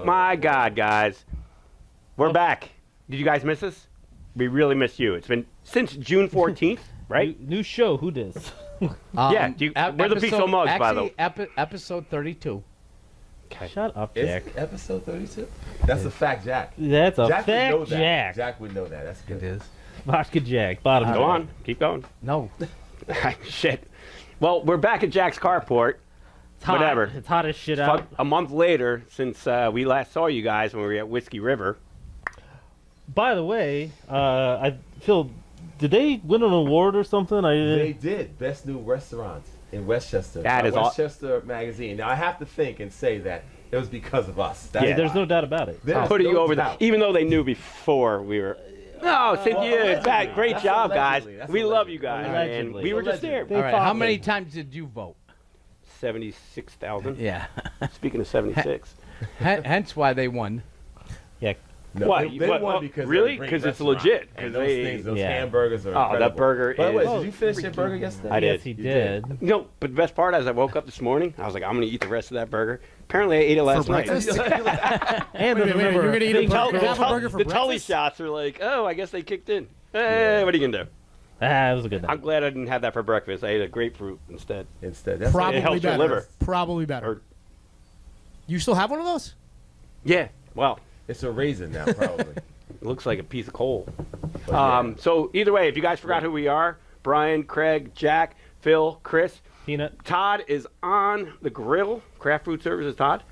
Oh, my God, guys. We're back. Did you guys miss us? We really missed you. It's been since June 14th, right? New show. Who dis? Yeah. We're the PeekskillMugs, by the way. Episode 32. Okay. Shut up, Is Jack. it episode 32? That's a fact, Jack. That's a Jack would know fact, that. Jack. Jack would know that. That's good. It is. Vodka Jack. Bottom. Go on. Keep going. No. Shit. Well, we're back at Jack's carport. It's hot. Whatever. It's hot as shit out. A month later since we last saw you guys when we were at Whiskey River. By the way, Phil, did they win an award or something? They did. Best new restaurant in Westchester. That is Westchester Magazine. Now, I have to think and say that it was because of us. That's Yeah, There's why. no doubt about it. There's Putting you no over there, doubt. even though they knew before we were. No, Cynthia, in fact, great That's job, guys. allegedly. That's We love you allegedly. guys, and Allegedly. we were just there. They All right. fought How me. many times did you vote? 76,000. Yeah. Speaking of 76. Hence why they won. Yeah. No, What? They What? won because Really? they're a great 'Cause it's restaurant. legit. 'Cause And those they- things, those Yeah. hamburgers are Oh, incredible. that burger By the way, is did you finish your burger yesterday? I did. Yes, he You did. did. No, but the best part is I woke up this morning. I was like, I'm going to eat the rest of that burger. Apparently, I ate it last night. And Wait, remember, you're gonna eat a the half a burger for the Tully breakfast? shots are like, oh, I guess they kicked in. Hey, what are you going to do? it was a good night. I'm glad I didn't have that for breakfast. I ate a grapefruit instead. Instead, that's Probably It helps your better. liver. Probably better. Or- You still have one of those? Yeah, well, it's a raisin now, probably. it looks like a piece of coal. But yeah. So either way, if you guys forgot who we are, Brian, Craig, Jack, Phil, Chris, Peanut. Todd is on the grill. Craft Food Services, Todd.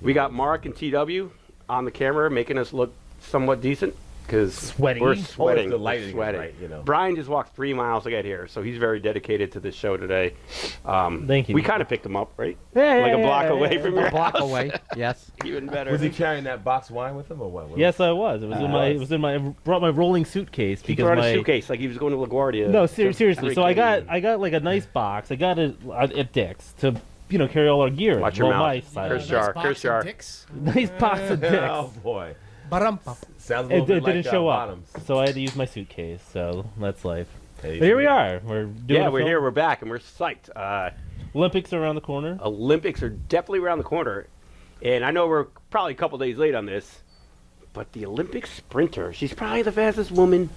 We got Mark and TW on the camera making us look somewhat decent because Sweaty. we're Oh, sweating. the lighting is sweating. right, you know. Brian just walked 3 miles to get here, so he's very dedicated to this show today. Thank you. We kind of picked him up, right? Yeah, Like a block yeah, away yeah. from your A block house. away. Yes. Even better. Was he carrying that box wine with him or what? Yes, I was. It was in my. It was in my. I brought my rolling suitcase He because brought my a suitcase like he was going to LaGuardia. No, to seriously. So I freaking- got like a nice box. I got it at Dick's to carry all our gear. in. Watch your Well, mouth. my side. Chris Jar, Chris Jar. Nice box of Dick's. Oh boy, Ba-dum-bum. sounds a little It bit like didn't show up, Bottoms. so I had to use my suitcase. So that's life. Hey, But here we are. We're doing. Yeah, a we're film. here. We're back, and we're psyched. Olympics are around the corner. Olympics are definitely around the corner, and I know we're probably a couple days late on this, but the Olympic sprinter, she's probably the fastest woman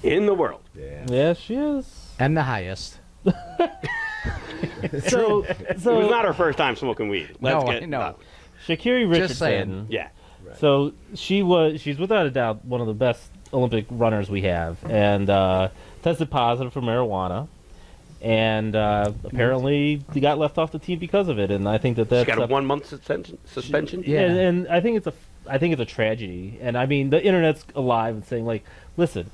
in the world. Yeah. Yeah, she is. And the highest. So It was not her first time smoking weed. Let's No, get no. Sha'Carri Richardson. Just saying. Yeah. So she's without a doubt one of the best Olympic runners we have, and tested positive for marijuana, and apparently he got left off the team because of it. And I think She that's got a 1 month suspension. Yeah. and I think it's a tragedy. And I mean, the internet's alive and saying like, listen,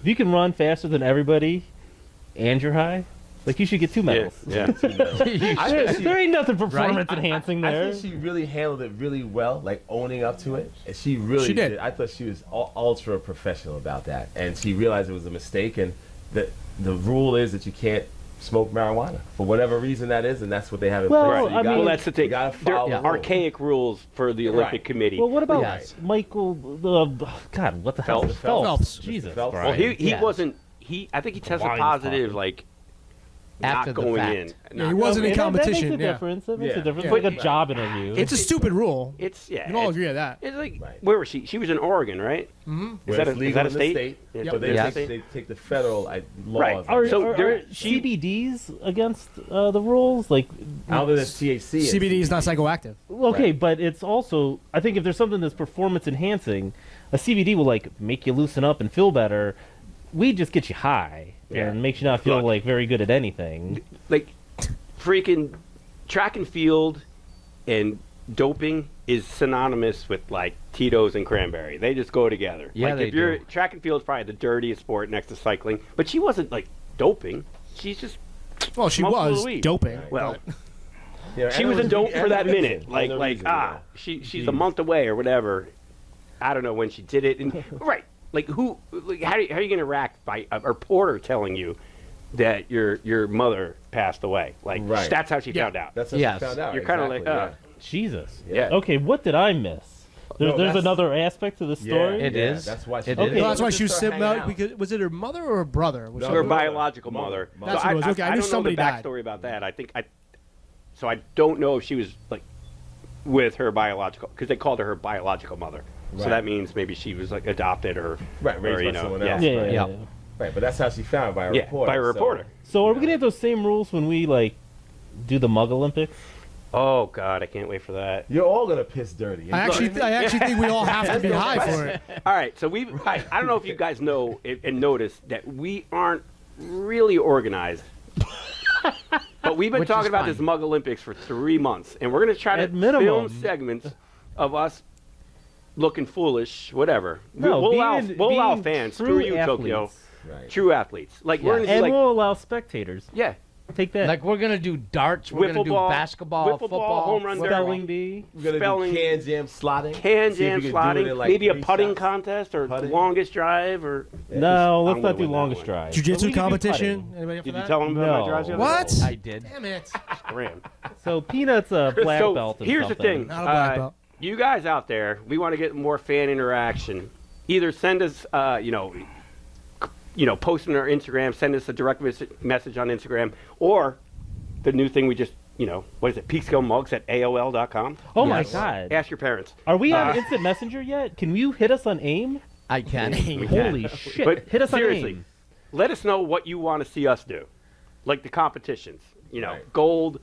if you can run faster than everybody, and you're high, like you should get 2 medals. Yeah. There ain't nothing performance enhancing I there. think she really handled it really well, like owning up to it. And she really She did. I thought she was ultra professional about that, and she realized it was a mistake. And the rule is that you can't smoke marijuana for whatever reason that is, and that's what they have in Well, place. So you I gotta- mean- Well, that's the thing. You gotta There follow are the rules. archaic rules for the Olympic Right. Committee. Well, what about Yes. Michael? God, what the hell? Phelps. Phelps. Jesus Phelps. Christ. Well, he Yeah. wasn't. I think he tested Wine's positive, talking. like After not the going fact. in. Yeah, he wasn't in Okay, competition. That makes a yeah. difference. That makes Yeah. a difference. Yeah. It's like a job interview. It's a stupid rule. It's yeah. You can all it's- agree on that. It's like Right. where was she? She was in Oregon, right? Mm-hmm. Is Where that it's a, legal is that a in the state? state, Yeah, but they, Yes. they take the federal laws. Right. Are, So are there- she- CBDs against the rules? Like, I don't know that THC. is. CBD is not psychoactive. okay, Right. but it's also, I think if there's something that's performance enhancing, a CBD will like make you loosen up and feel better. Weed just gets you high Yeah. and makes you not feel Look. like very good at anything. Like freaking track and field and doping is synonymous with like Tito's and cranberry. They just go together. Yeah, like they if you're do. track and field is probably the dirtiest sport next to cycling, but she wasn't like doping. She's just Well, she Smoke a was little weed. doping. well. but- Yeah, She and was it a dope and for that a reason. minute. Like And a like reason, ah, yeah. she's a month away or whatever. I don't know when she did it. And right, like who? Like, how are you going to react by a reporter telling you that your mother passed away? Like Right. that's how she Yeah. found out. That's what Yes. she found out. You're kinda exactly, like, Jesus. Yeah. Okay, what did I miss? There's that's- another aspect to the story. It is. That's why she It did is. it. Well, that's why she was Just sitting hanging out. out. Because was it her mother or her brother? Was No, she- Her mother. biological mother. Mother. That's what it was. Okay, I knew don't somebody know the died. backstory about that. So I don't know if she was like with her biological, because they called her biological mother. So Right. that means maybe she was like adopted or Right, raised or, you by know, someone yeah. else. Yeah, yeah, Yeah. yeah. Right, but that's how she found by a Yeah, reporter. by a reporter. So are we gonna have those same rules when we like do the Mug Olympics? Oh God, I can't wait for that. You're all gonna piss dirty. I actually think we all have to be high for it. All right, so I don't know if you guys know and noticed that we aren't really organized. But we've been Which talking is about fine. this Mug Olympics for 3 months, and we're going to try to At minimum. film segments of us looking foolish, whatever. No, we'll allow being fans. true Screw you, Tokyo. athletes. Right. True athletes. Like we're Yeah. going to And do like we'll allow spectators. yeah, Take that. Like we're gonna do darts, we're gonna Wiffle do ball, basketball, wiffle ball, football, home run derby. Spelling bee. We're gonna spelling- do can jam slotting. can See if jam we can do slotting, it in, like, maybe a 3 putting shots. contest or Putting. longest drive or. No, I'm let's gonna not do win that longest one. drive. But Jiu-jitsu we can do competition. putting. Anybody up for Did you that? tell them about No. my drives the other What? day? I did. Damn it. Ram. So Peanut's a black So, belt. In here's the something. thing. Not a black belt. You guys out there, we want to get more fan interaction. Either send us, post on our Instagram, send us a direct message on Instagram, or the new thing we just, what is it? PeekskillMugs at AOL.com. Oh Yes. my God. Ask your parents. Are we on Instant Messenger yet? Can you hit us on AIM? I can. Holy shit. But hit us seriously, on AIM. let us know what you want to see us do. Like the competitions, Right. gold,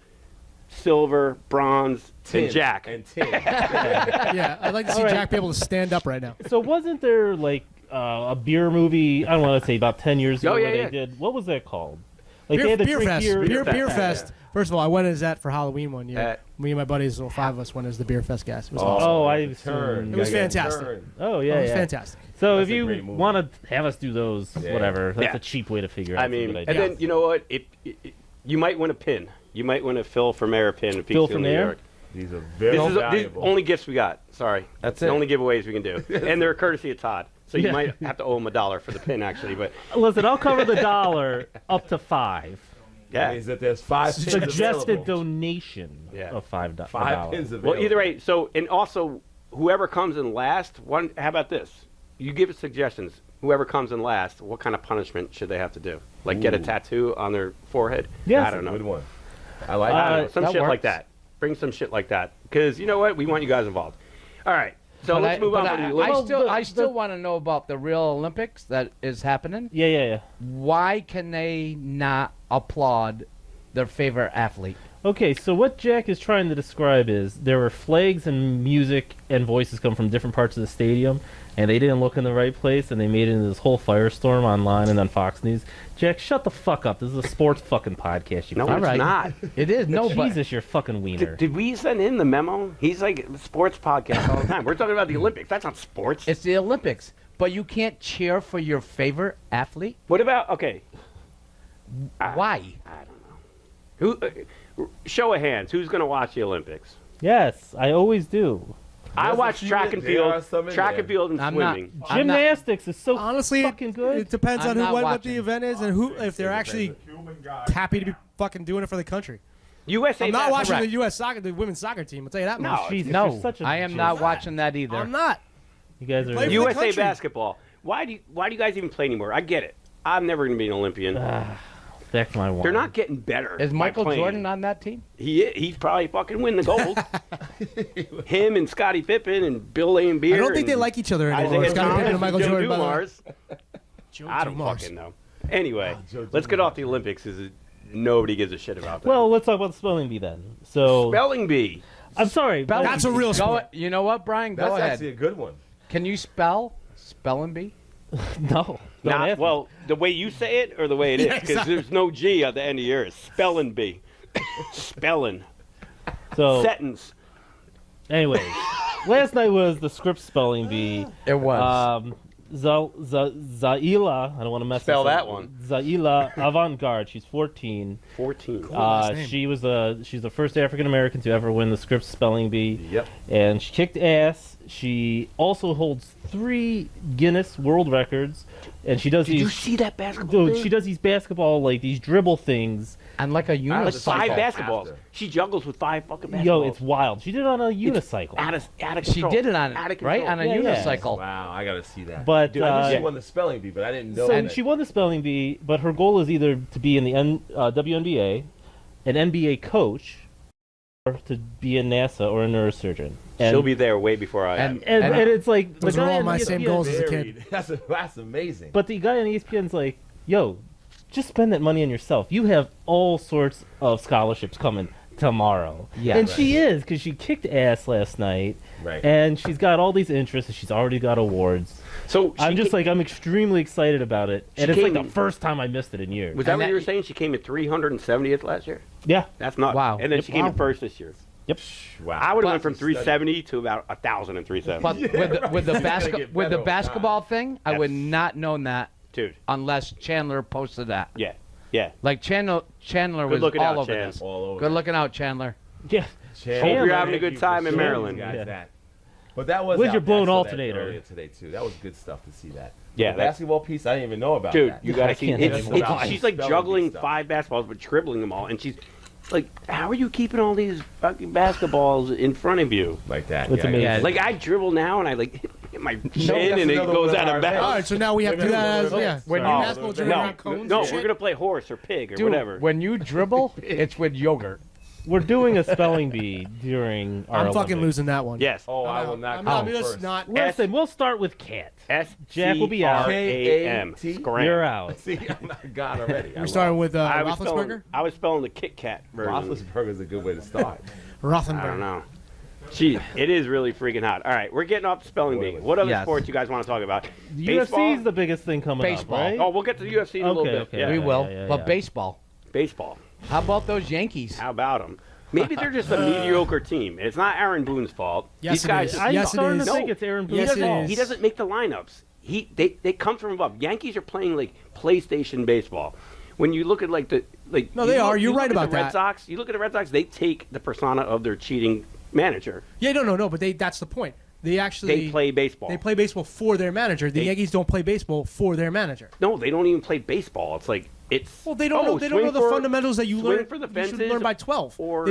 silver, bronze, Tin and Jack. and tin. Yeah, I'd like to see All right. Jack be able to stand up right now. So wasn't there like a beer movie, I don't want to say about 10 years ago Oh, yeah, where yeah. they did, what was that called? Like they Beer, had to beer drink Fest. beer. Beer Fest. Fest. First of all, I went as that for Halloween one year. Uh, Me and my buddies, well, 5 of us went as the Beer Fest guys. It was Oh, awesome. Oh, I the turn. assume- It was You gotta get a fantastic. turn. Oh, yeah, it was yeah. fantastic. So That's if a you great movie. want to have us do those, Yeah. whatever, that's Yeah. a cheap way to figure out. I it's a mean, good and idea. then you know what? You might win a pin. You might win a Phil for Mayor pin. in Phil Peekskill, for New Mayor? York. These are very These valuable. only gifts we got. Sorry, That's the it. only giveaways we can do, and they're courtesy of Todd. So you Yeah. might have to owe him $1 for the pin, actually. But Listen, I'll cover the dollar up to $5. That yeah. means that there's 5 pins Suggested available. donation Yeah. of $5. 5 pins available. Well, either way. So and also, whoever comes in last. How about this? You give us suggestions. Whoever comes in last, what kind of punishment should they have to do? Like get a Ooh. tattoo on their forehead? Yes. I don't know. Good one. I like I don't that. know, some that shit like works. that. Bring some shit like that. Because you know what? We want you guys involved. All right. So let's move on. But from the I Olympics. still, I the- still want to know about the real Olympics that is happening. Yeah, yeah, yeah. Why can they not applaud their favorite athlete? Okay, so what Jack is trying to describe is there were flags and music and voices come from different parts of the stadium, and they didn't look in the right place, and they made it into this whole firestorm online and on Fox News. Jack, shut the fuck up. This is a sports fucking podcast. You No, fuck. it's right. not. It is no, but Jesus, you're fucking wiener. Did we send in the memo? He's like sports podcast all the time. We're talking about the Olympics. That's not sports. it's the Olympics. But you can't cheer for your favorite athlete. What about okay? Why? I don't know. Who? Show of hands. Who's going to watch the Olympics? Yes, I always do. I There's a watch few track in and there. There are field, some in track there. and field, and I'm not- swimming. I'm not- Gymnastics is so Honestly, fucking good. it depends I'm on who not what watching. the event is and who if they're actually happy to be fucking doing it for the country. USA. I'm not watching basketball. the U.S. soccer, the women's soccer team. I'll tell you that No, much. Jesus, No, you're such a I am jerk. not watching that either. I'm not. You guys are. Play for the USA country. basketball. Why do you guys even play anymore? I get it. I'm never going to be an Olympian. Back to my one. They're not getting better. Is by Michael playing. Jordan on that team? He'd probably fucking win the gold. Him and Scottie Pippen and Bill Laimbeer. I don't think they and like each other Isaiah anymore. Scottie Thomas Pippen and Michael Joe Jordan. by the way. Dumars. Joe I don't Dumars. fucking know. Anyway, Joe let's get Dumars. off the Olympics because nobody gives a shit about that. Well, let's talk about the spelling bee then. So spelling bee. I'm sorry. That's a real Go, sport. you know what, Brian? That's Go actually ahead. a good one. Can you spell spelling bee? No. don't ask me. Well, the way you say it or the way it is, Yeah, because exactly. there's no G at the end of yours. Spelling bee. Spelling. So, Sentence. anyways, last night was the script spelling bee. It was. Zaila, I don't want to mess Spell this up. that one. Zaila Avant-Garde. She's 14. 14. last name. She's the first African American to ever win the script spelling bee. Yep. And she kicked ass. She also holds 3 Guinness World Records, and she does Did you these. see that basketball? Dude, she does these basketball like these dribble things. And like a Like unicycle. 5 basketballs. After. She juggles with 5 fucking basketballs. Yo, it's wild. She did it on a unicycle. out of She control. did it on Out of right control. on a Yeah, yeah. unicycle. Wow, I gotta see that. But Dude, I knew she uh, won the spelling bee, but I didn't know so that. she won the spelling bee, but her goal is either to be in the WNBA, an NBA coach, to be in NASA or a neurosurgeon. And, She'll be there way before I am. and it's like Those the are guy all on my same ESPN goals as a kid. That's amazing. But the guy on ESPN's like, yo, just spend that money on yourself. You have all sorts of scholarships coming tomorrow. Yeah, and right. she is, because she kicked ass last night. Right. And she's got all these interests, and she's already got awards. So I'm just like, I'm extremely excited about it. And it's like the came- first time I missed it in years. was that And what that- you were saying? She came in 370th last year. Yeah. That's not Wow. And then she came in Wow. first this year. Yep. Wow. I would have But- went from 370 to about 1,000 and 370. But with the It's gonna get with better the over basketball thing, I would That's- not known that Dude, unless Chandler posted that. yeah, yeah. Like Chandler was looking all out, over Chan. this. All over. Good looking out, Chandler. Yeah. Chandler, Hope you're thank having a good you for time in showing Maryland. you guys Yeah. that. But that was Where's out your blown there, I saw that alternator? earlier today too. That was good stuff to see that. Yeah, the that- basketball piece I didn't even know about. Dude, that. you gotta I see. can't It's, handle that. she's like Spelling juggling stuff. 5 basketballs, but dribbling them all, and she's like, "How are you keeping all these fucking basketballs in front of you?" like that. It's yeah, amazing. Yeah. Like I dribble now, and I like hit my that's chin, and it another goes one of out our of All bounds. right, so now we have to do that as When in you- basketball dribbling No, around cones. no, and we're shit. gonna play horse or pig or Dude, whatever. when you dribble, it's with yogurt. We're doing a spelling bee during our I'm fucking Olympics. losing that one. Yes. Oh, I will not. I'm come just first. not. Listen, we'll start with cat. Jack will be out. K-A-M. K-A-T? You're out. See, I'm not gone already. We're starting with Roethlisberger. I was spelling the Kit Kat version. Roethlisberger is a good way to start. I don't Rothenberg. know. Gee, it is really freaking hot. All right, we're getting off the spelling bee. What other Yes. sports you guys want to talk about? UFC's the biggest thing coming Baseball. up, right? Oh, we'll get to the UFC in a little bit. Okay. Yeah. We will. yeah, But yeah. baseball. Baseball. How about those Yankees? How about them? Maybe they're just a mediocre team. It's not Aaron Boone's fault. Yes, These it guys. is. I'm Yes, it starting is. to think No. it's Aaron He Yes, Boone's it doesn't. is. He doesn't make the lineups. They come from above. Yankees are playing like PlayStation baseball. When you look at like No, you they look- are. You're you look right at about the Red that. Sox. You look at the Red Sox. They take the persona of their cheating manager. Yeah, no, but that's the point. They actually They play baseball. They play baseball for their manager. The They- Yankees don't play baseball for their manager. No, they don't even play baseball. It's like it's. Well, they don't oh, know. They don't swing know the for- fundamentals that you swing learn. for the You should fences learn by 12. or-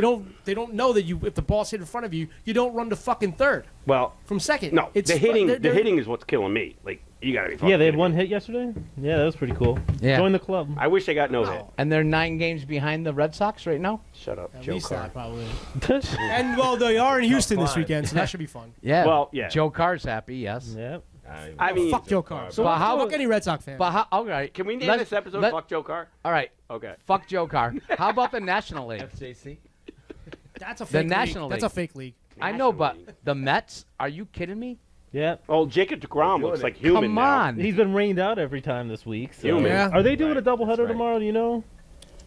They don't know that you if the ball's hit in front of you, you don't run to fucking third Well, from second. no, it's the hitting. they're- The hitting is what's killing me. Like you gotta be. Yeah, they had fucking one kidding me. hit yesterday. Yeah, that was pretty cool. Yeah. Join the club. I wish they got no hit. And they're 9 games behind the Red Sox right now? Shut up, At Joe least Carr. that probably. And well, they are in Houston this fine. weekend, so that should be fun. Yeah. Well, yeah. Joe Carr's happy, yes. Yep. I mean, Fuck Joe Carr. So But how- Fuck any Red Sox fan. But how, all right. can we name let's- this episode let- "Fuck Joe Carr"? All right. Okay. Fuck Joe Carr. How about the National League? FJC. That's a fake the league. National That's League. a fake league. I know, but National League. the Mets? Are you kidding me? Yep. Oh, Jacob DeGrom Doing looks it. like human Come now. on. He's been rained out every time this week. So. Human. Yeah. Are they doing Right, a doubleheader that's right. tomorrow? Do you know?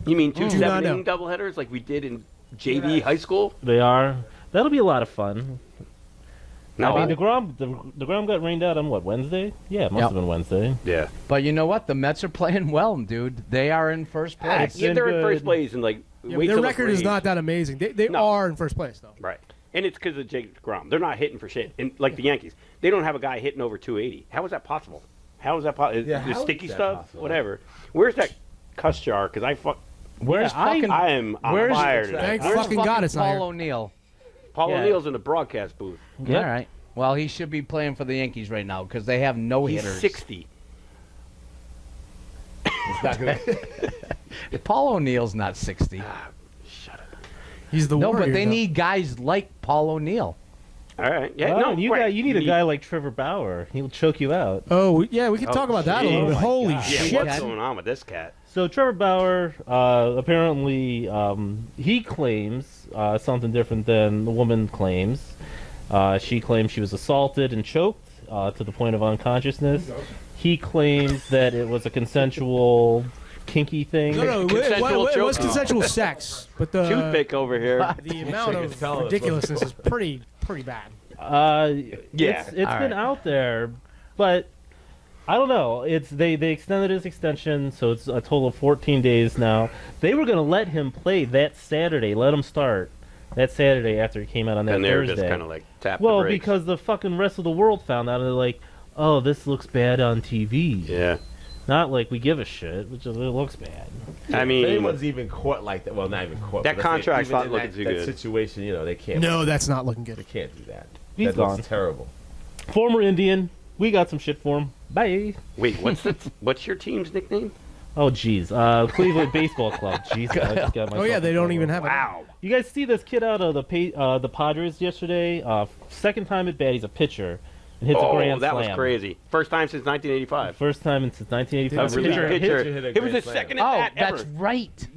You mean two Do not 7-inning know. doubleheaders like we did in JV high school? They are. That'll be a lot of fun. No. I mean, DeGrom got rained out on what, Wednesday? Yeah, it must Yep. have been Wednesday. yeah. But you know what? The Mets are playing well, dude. They are in first place. It's Yeah, been they're in good. first place and like Yeah, wait their till the record is Braves. not that amazing. They No. are in first place though. Right. And it's because of Jacob DeGrom. They're not hitting for shit. And like the Yankees, they don't have a guy hitting over 280. How is that possible? How is that possible? Yeah, the how sticky is that stuff? possible? Whatever. Where's that cuss jar? Because Where's Yeah, fucking I am on Where's- fire today. Thank where's fucking God it's not Paul here. O'Neill? Paul Yeah. O'Neill's in the broadcast booth. Yep. All right. Well, he should be playing for the Yankees right now because they have no He's hitters. 60. It's not gonna. Paul O'Neill's not 60. Shut up. He's the No, warrior. but they though. need guys like Paul O'Neill. All right. Yeah. Oh, no. you right. need a guy like Trevor Bauer. He'll choke you out. Oh yeah, we can Oh, talk about that a little geez. bit. Oh, my Holy Yeah. shit! What's going on with this cat? So Trevor Bauer, apparently, he claims something different than the woman claims. She claims she was assaulted and choked to the point of unconsciousness. He claims that it was a consensual, kinky thing. No, it Consensual was choking. consensual sex, but the Toothpick over here. the amount can of tell us. ridiculousness is pretty bad. Yeah. It's All been right. out there, but I don't know. They extended his extension, so it's a total of 14 days now. They were going to let him play that Saturday, let him start that Saturday after he came out on that And they're Thursday. just kind of like tap well, the brakes. because the fucking rest of the world found out, and they're like, "Oh, this looks bad on TV." Yeah. Not like we give a shit, which is, it looks bad. I If mean, anyone's even caught like that, well, not even caught. That but let's say contract's even not in looking that, too that good. situation, they can't. No, that's not looking They good. can't do that. He's that gone. looks terrible. Former Indian, we got some shit for him. Bye. wait, what's your team's nickname? Oh, geez. Cleveland Baseball Club. Jeez, I just got Oh yeah, myself they in don't trouble. even have it. Wow. You guys see this kid out of the Padres yesterday? Second time at bat, he's a pitcher and hits a grand that slam. was crazy. First time since 1985. First time since 1985. A relief pitcher. hit a It was grand his slam. second Oh, at bat that's ever. right.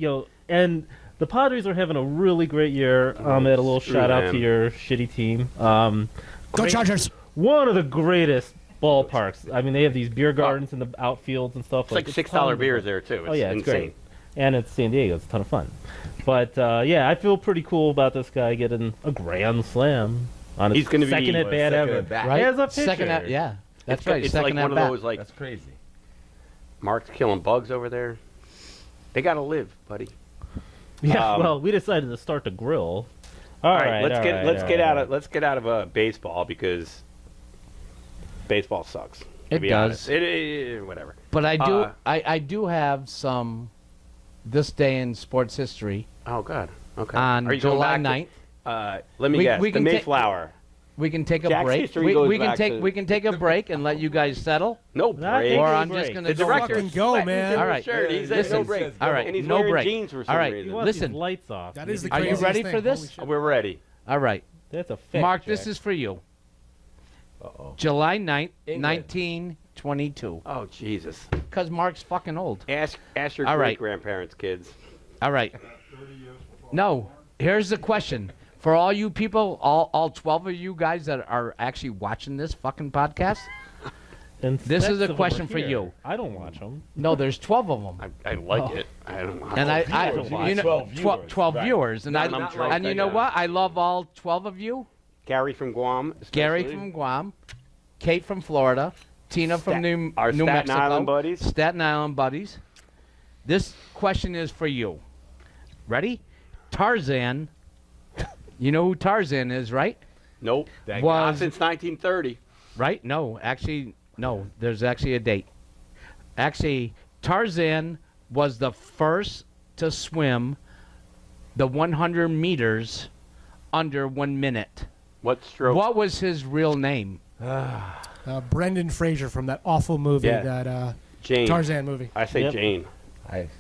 And the Padres are having a really great year. At a little Screw shout out them. to your shitty team. Go Great- Chargers. One of the greatest ballparks. I mean, they have these beer gardens in the outfields and stuff. It's like it's $6 tons of beers fun. there too. It's Oh yeah, it's insane. great. And it's San Diego. It's a ton of fun. But yeah, I feel pretty cool about this guy getting a grand slam on his He's gonna be- second at bat Second ever. at bat. Right? As a pitcher. Second at, yeah. That's right. It's second like one at of bat. those like That's crazy. Mark's killing bugs over there. They gotta live, buddy. Yeah. Um, Well, we decided to start the grill. All right, let's get out of baseball because baseball sucks. to It be does. honest. Whatever. But I do, Uh, I do have some this day in sports history Oh God. Okay. on Are you going July back 9th. let me We- guess. we the can ta- Mayflower. We can take a Jack's break. history We, goes we can back take to- we can take a break and let you guys settle. No Not break. taking Or a I'm break. just gonna The go director for it. Fucking go, man. All right. Shirt. He said Listen. no break. All right. And he's No wearing break. jeans for some All right. He reason. wants Listen. these lights off. That is the Are you craziest ready thing. for this? Holy shit. We're ready. All right, That's a fact Mark. check. This is for you. Uh-oh. July 9th, England. 1922. Oh Jesus. Because Mark's fucking old. Ask your All great right. grandparents, kids. All right. No, here's the question. For all you people, all 12 of you guys that are actually watching this fucking podcast, And this is a six of them question are for here. you. I don't watch them. no, there's 12 of them. I like it. I don't. And I viewers. you know, 12 viewers. 12 Right. viewers. And, Not I, like and you that, know yeah. what? I love all 12 of you. Gary from Guam. Gary especially. from Guam, Kate from Florida, Tina from New our Staten Mexico. Island buddies. Staten Island buddies. This question is for you. Ready? Tarzan. You know who Tarzan is, right? Nope. That Was- Not since 1930. Right? No, actually, no. There's actually a date. Actually, Tarzan was the first to swim the 100 meters under 1 minute. What stroke? What was his real name? Brendan Fraser from that awful movie, Yeah. that Jane. Tarzan movie. I say Yep. Jane.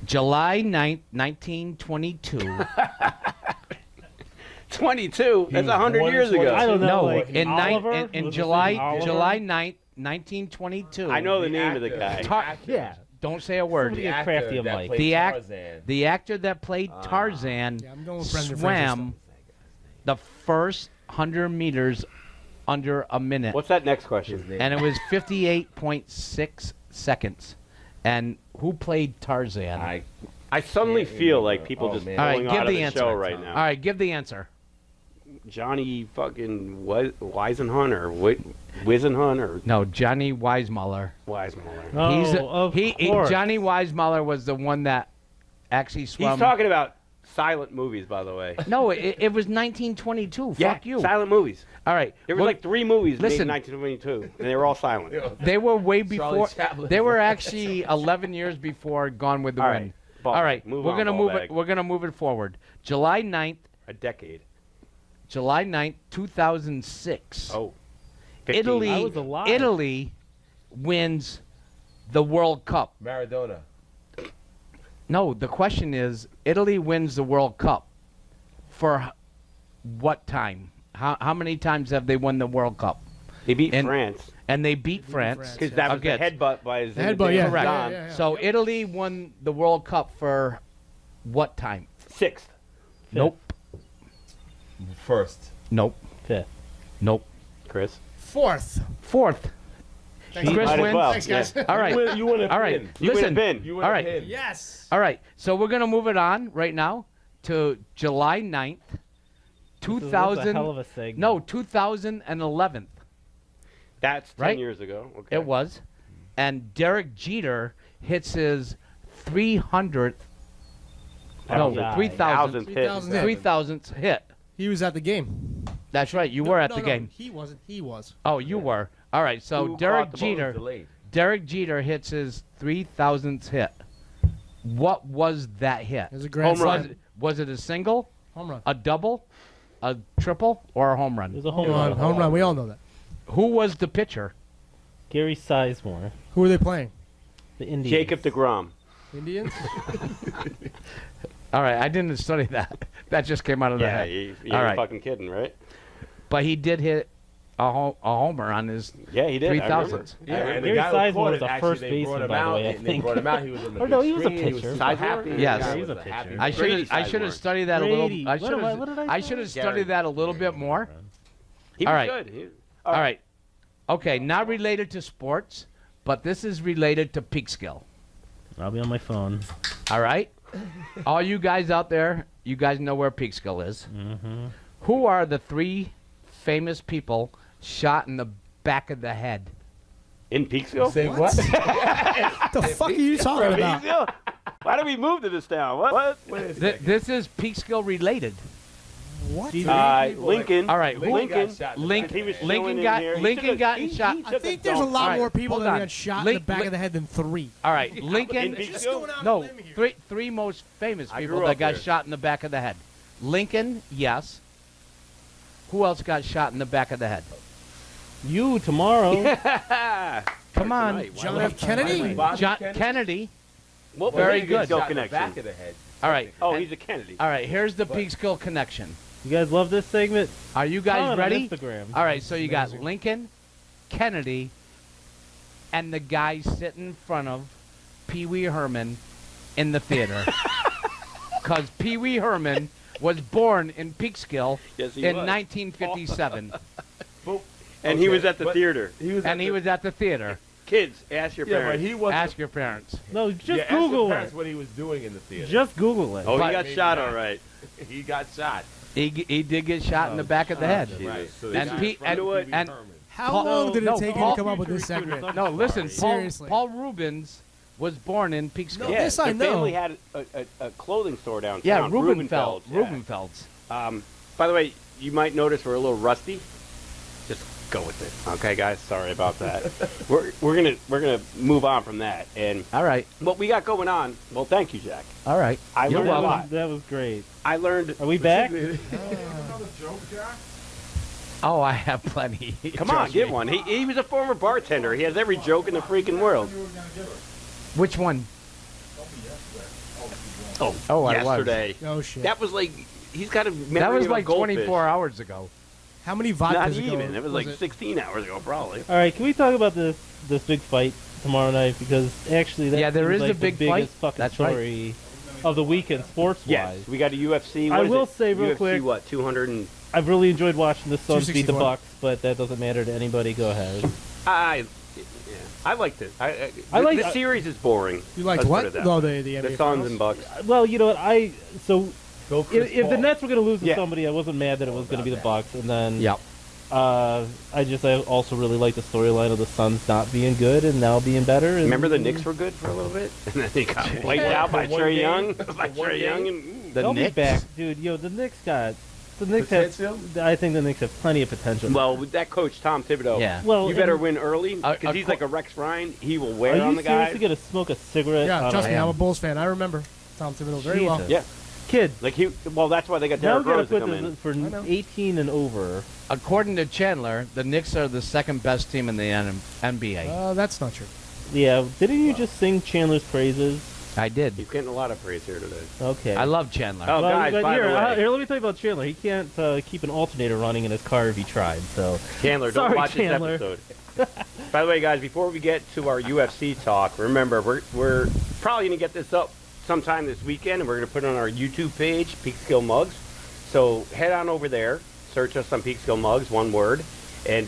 July 9th, 1922. 22. That's was 100 born in years ago. 22. I don't know. No, like in, Oliver? in Was it July Oliver? July 9th, 1922. I know the name of the guy. Yeah. Don't say a word. Somebody get crafty on that Mike. played The act- Tarzan. The actor that played Tarzan Yeah, I'm going with Brendan Fraser. swam the first 100 meters under a minute. What's that next His question? name. And it was 58.6 seconds. And who played Tarzan? I suddenly Yeah, feel yeah. like people Oh, just man. All right, pulling give out of the the answer. show right now. All right, give the answer. Johnny fucking Weisenhunt or Wisenhunt or No, Johnny Weissmuller. Weismuller. Oh, He's of course. Johnny Weissmuller was the one that actually swam. He's talking about silent movies, by the way. No, it was 1922. Yeah, Fuck you. silent movies. All right. There were well, like 3 movies listen. made in 1922, and they were all silent. they were way Charlie before. Chaplin. They were actually 11 years before Gone with the All Wind. right, ball All right, bag. Move we're on, gonna ball move bag. it. We're gonna move it forward. July 9th, A decade. 2006. Oh. 15. Italy. I was alive. Italy wins the World Cup. Maradona. No, the question is, Italy wins the World Cup for what time? How many times have they won the World Cup? He beat and- France And they beat France. France. because that was Okay. the headbutt by his The headbutt, yeah. Correct. Yeah, yeah, yeah. So Italy won the World Cup for what time? 6th. Nope. First. Nope. Fifth. Nope. Chris. Fourth. Fourth. Thanks, Chris Might as wins. well. Thanks, guys. All right. You win a All right. pin. You Listen. would have been. You win All a right. pin. Yes. All right. So we're going to move it on right now to July 9th, This was a 2000. hell of a segment. No, 2011. That's 10 Right? years ago. Okay. It was. And Derek Jeter hits his 300th. No, Thousand. 3,000th. 3,000th hit. 3,000th hit. He was at the game. That's right. You were at No, the no, game. He wasn't. He was. Oh, you were. All right. So Who Derek caught the ball? Jeter. Delayed. Derek Jeter hits his 3,000th hit. What was that hit? It was a grand Home run. slam. Was it a single, Home run. a double, a triple, or a home It run? was a home Home run. run. Home run. We all know that. Who was the pitcher? Gary Sizemore, Who were they playing? the Indians. Jacob deGrom. Indians? All right, I didn't study that. That just came out of the Yeah, head. you're All right. fucking kidding, right? But he did hit a homer on his Yeah, he did. I remember. 3000s. Yeah, and Gary the guy Sizemore who caught was it, a actually, first they brought baseman, him by the out, way, I and they think. brought him out. He was on the Or no, big he was a screen, He was pitcher. super happy. Yes. The guy He was a a pitcher. happy I Brady should have Sizemore. studied that Brady. a little. I What did I say? should have Gary. studied that a little bit more. He All was right. good. All right. Okay, not related to sports, but this is related to Peekskill. I'll be on my phone. All right? All you guys out there, you guys know where Peekskill is. Mm-hmm. Who are the 3 famous people shot in the back of the head? In Peekskill? Say what? What the fuck are you talking about? Peekskill? Why did we move to this town? What? This is Peekskill related. What? Lincoln. All right, who- Lincoln. got shot. He was Lincoln chilling in got- here. He Lincoln took a- got he- shot. he I took think a there's a dump. lot All right, more people hold that on. got shot in Link- the back link- of the head than 3. All right, Lincoln. In Just going out No, on a limb here. three most famous I people grew that up got there. shot in the back of the head. Lincoln, yes. Who else got shot in the back of the head? You tomorrow. Come on, Tonight. Why John would- F. Kennedy? John Kennedy. What Very was good. the Peekskill Shot in the back connection? of the head. All right. Oh, and- he's a Kennedy. all right. Here's the Peekskill connection. You guys love this segment? Are you guys Comment on ready? Instagram. All right. So you got Amazing. Lincoln, Kennedy, and the guy sitting in front of Pee Wee Herman in the theater. Because Pee Wee Herman was born in Peekskill Yes, he in was. 1957, And he Okay, was at the but- theater. and he was at the theater. Kids, ask your Yeah, but parents. he was. Ask your parents. No, just yeah, ask your Google parents it. what he was doing in the theater. Just Google it. Oh, But- he got Maybe shot not. all right. He got shot. He did get shot in the back of the head. Right. So And the guy Pete- from and- Pee Wee and- Herman. How Paul- long did it no, take you Paul- to come up with this segment? No, listen. Seriously. Paul Rubens was born in Peekskill. No, Yeah, this I their family know. had a clothing store downtown. Yeah, Rubenfeld. Yeah. Rubenfeld's. By the way, you might notice we're a little rusty. Just go with it, okay, guys? Sorry about that. we're gonna move on from that. And All right. what we got going on? Well, thank you, Jack. All right. I You're learned a welcome. lot. That was great. I learned. Are we back? Oh, I have plenty. Come on, Trust get me. one. He was a former bartender. He has every joke in the freaking world. Which one? Oh, Oh, I was. yesterday. Oh, shit. That was like he's got a memory That was of a like goldfish. 24 hours ago. How many Not vodkas ago even. It was like it? 16 hours ago, probably. All right, can we talk about this big fight tomorrow night? Because actually, that Yeah, there seems is like a big the fight. biggest fucking That's right. story of the weekend, sports-wise. Yes, we got a UFC. I What is will it? say real UFC, quick- what 200 and I've really enjoyed watching the Suns beat the 261. Bucks, but that doesn't matter to anybody. Go ahead. I liked it. I the, like- the series is boring. You liked Let's what? put it that No, way. the The NBA Suns finals? and Bucks. Well, you know what? So Go Chris if the Paul. Nets were going to lose to Yeah. somebody, I wasn't mad that it was going to be the Bucks. And then Yep. I also really like the storyline of the Suns not being good and now being better. And Remember the Knicks were good for a little bit, and then they got wiped out by For one Trey game? Young. For By one Trey game? Young, and The They'll Knicks. be back, dude. Yo, the Knicks have. Potential? I think the Knicks have plenty of potential. well, with that coach Tom Thibodeau, Yeah. Well, you better and- win early because he's like a Rex Ryan. He will wear Are on you the guy. seriously going to smoke a cigarette? Yeah, on trust a- me, I'm a Bulls fan. I remember Tom Thibodeau very well. Jesus. Yeah, Kid, like he. Well, that's why they got now Derrick we got to Rose to put come this in. for I know. 18 and over. According to Chandler, the Knicks are the second best team in the NBA. That's not true. Yeah, didn't you just sing Chandler's praises? I did. He's getting a lot of praise here today. Okay. I love Chandler. Oh, Well, guys, but by here, the way, here, let me tell you about Chandler. He can't keep an alternator running in his car if he tried. So Chandler, don't Sorry, watch Chandler. this episode. By the way, guys, before we get to our UFC talk, remember we're probably going to get this up sometime this weekend, and we're going to put it on our YouTube page, PeekskillMugs. So head on over there, search us on PeekskillMugs, one word, and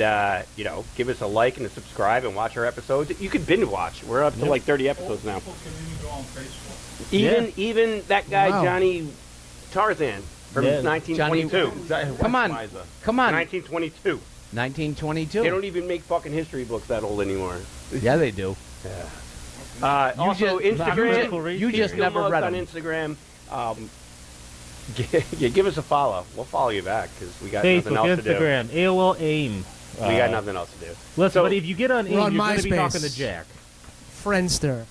give us a like and a subscribe, and watch our episodes. You can binge watch. We're up to like 30 episodes now. Even that guy Wow. Johnny Tarzan from Yeah. 1922. Come on. Come on. 1922. 1922. They don't even make fucking history books that old anymore. Yeah, they do. Also, just- Instagram. you just never Mugs read on them. Instagram. Give us a follow. We'll follow you back because we got nothing Facebook, else to Instagram, AOL AIM. do. We got nothing else to do. Listen, So- but if you get on AIM, We're on you're going to be MySpace. talking to Jack. Friendster.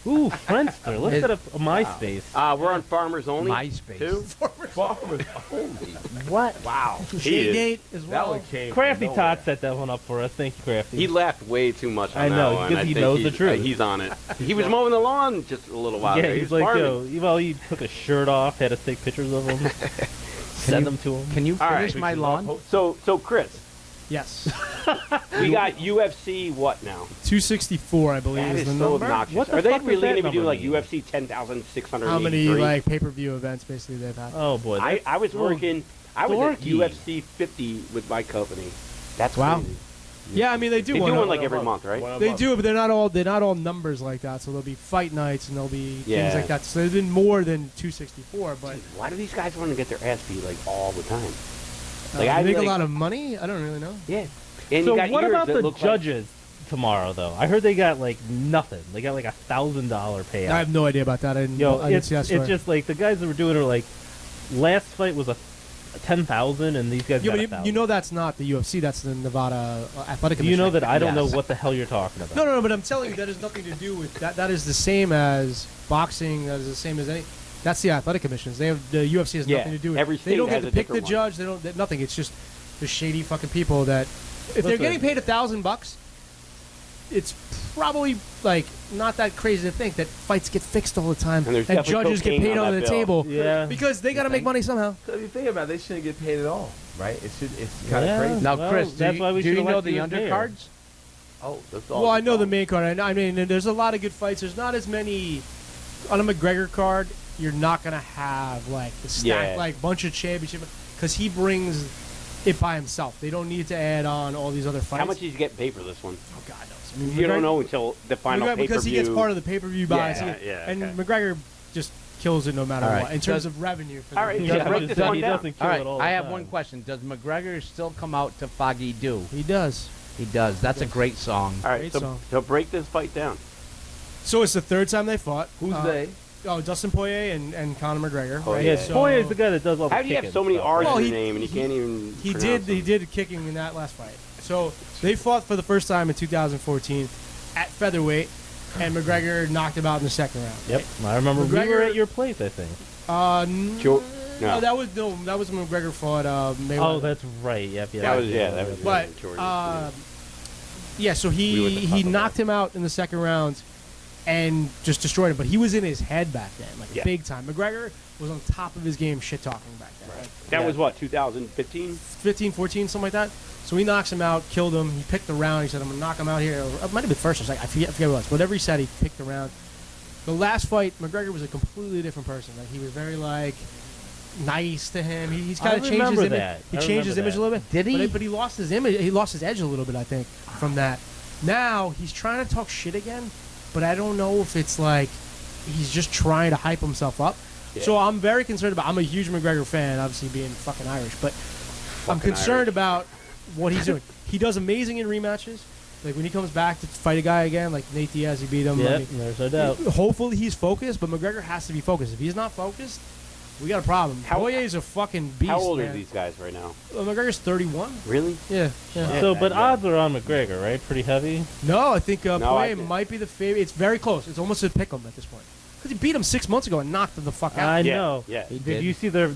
Ooh, Friendster. Let's set up a MySpace. We're on Farmers Only. MySpace. Too? Farmers only. What? Wow. He is. Shadegate as That well. one came. Crafty from Todd nowhere. set that one up for us. Thank you, Crafty. He laughed way too much on I that know, one. because I he think knows the he's- truth. He's on it. He was mowing the lawn just a little while yeah, ago. He he's was like, farming. he took a shirt off, had us take pictures of him, send them to him. Can you All right. finish my lawn? So Chris, Yes. we got UFC what now? 264, I believe, That is is the so number. obnoxious. What the Are they fuck does really that going to be doing number like mean? UFC 10,683? How many like pay-per-view events basically they've had? Oh boy, I that's was so working. I was at dorky. UFC 50 with my company. That's Wow. crazy. Yeah, I mean they do They do one. one like every month, right? One a They month. do, but they're not all numbers like that. So there'll be fight nights and there'll be Yeah. things like that. So there's been more than 264, but Why do these guys want to get their ass beat like all the time? they I make like- a lot of money. I don't really know. Yeah. And So you got what ears about that the look like- judges tomorrow though? I heard they got like nothing. They got like $1,000 payout. I have no idea about that. I didn't, Yo, I didn't it's see that story. just like the guys that were doing it are like, last fight was a 10,000, and these guys Yeah, got but 1,000. you know that's not the UFC. That's the Nevada Athletic Do Commission. you know that I don't know Yes. what the hell you're talking about? No, but I'm telling you that has nothing to do with that. That is the same as boxing. That is the same as any. That's the athletic commissions. They have the UFC has Yeah, nothing to do with. every They state don't has get a to pick the different one. judge. They don't. Nothing. It's just the shady fucking people that. If they're Listen. getting paid $1,000, it's probably like not that crazy to think that fights get fixed all the time And there's and definitely judges get cocaine paid on under that the bill. table Yeah. because they got to make money somehow. So if you think about it, they shouldn't get paid at all, right? It's kind of Yeah. crazy. Now, Well, Chris, that's why we do you should know elect the you as mayor. undercards? Oh, that's all. Well, I know the main card. I mean, there's a lot of good fights. There's not as many on a McGregor card. You're not gonna have like the stack Yeah. like bunch of championship because he brings it by himself. They don't need to add on all these other fights. How much did you get paid for this one? Oh God knows. I mean, You don't know until the final pay-per-view. because he gets part of the pay-per-view buys. Yeah, yeah, and okay. McGregor just kills it no matter All right. what in terms of revenue. For All right, them. yeah, doesn't- break this he one down. doesn't kill All right, it all I the have time. one question. Does McGregor still come out to Foggy Dew? He does. He does. That's a great song. All right, Great so, song. so break this fight down. So it's the third time they fought. Who's they? Oh, Dustin Poirier and Conor McGregor. Oh, right? Yeah, So- Poirier's the guy that does all the How do you have kicking so many stuff. R's Well, in he- your name and you can't even He pronounce did them? kicking in that last fight. So they fought for the first time in 2014 at featherweight, and McGregor knocked him out in the second round. Yep, I remember we McGregor- were at your place, I think. Joe- no, no. that was when McGregor fought Mayweather. Oh, that's right. Yep, yeah. That was But Jordan. yeah, so We wouldn't have he talked about knocked him out in the second round and just destroyed him. But he was in his head back then, like Yeah. big time. McGregor was on top of his game, shit talking back then. Right. Like, That Yeah. was what, 2015? 15, 14, something like that. So he knocks him out, killed him. He picked the round. He said, "I'm gonna knock him out here." Or it might have been first. I forget what it was. Whatever he said, he picked the round. The last fight, McGregor was a completely different person. Like he was very like nice to him. He's I kind of changed his remember image. that. He I changed his remember image a little bit. Did he? But he lost his image. He lost his edge a little bit, I think, from that. Now he's trying to talk shit again, but I don't know if it's like he's just trying to hype himself up. Yeah. So I'm very concerned about. I'm a huge McGregor fan, obviously being fucking Irish, but I'm concerned Irish. about what he's doing. He does amazing in rematches. Like when he comes back to fight a guy again, like Nate Diaz, he beat him. I Yep, mean, there's no doubt. hopefully he's focused, but McGregor has to be focused. If he's not focused, we got a problem. How- Poirier's a fucking beast. How old man. are these guys right now? McGregor's 31. Really? Yeah. So, Yeah, but yeah. odds are on McGregor, right? Pretty heavy. No, I think No, Poirier I- might be the favorite. It's very close. It's almost a pick 'em at this point. Because he beat him 6 months ago and knocked him the fuck out. I Yeah, know. yeah. He Did you see their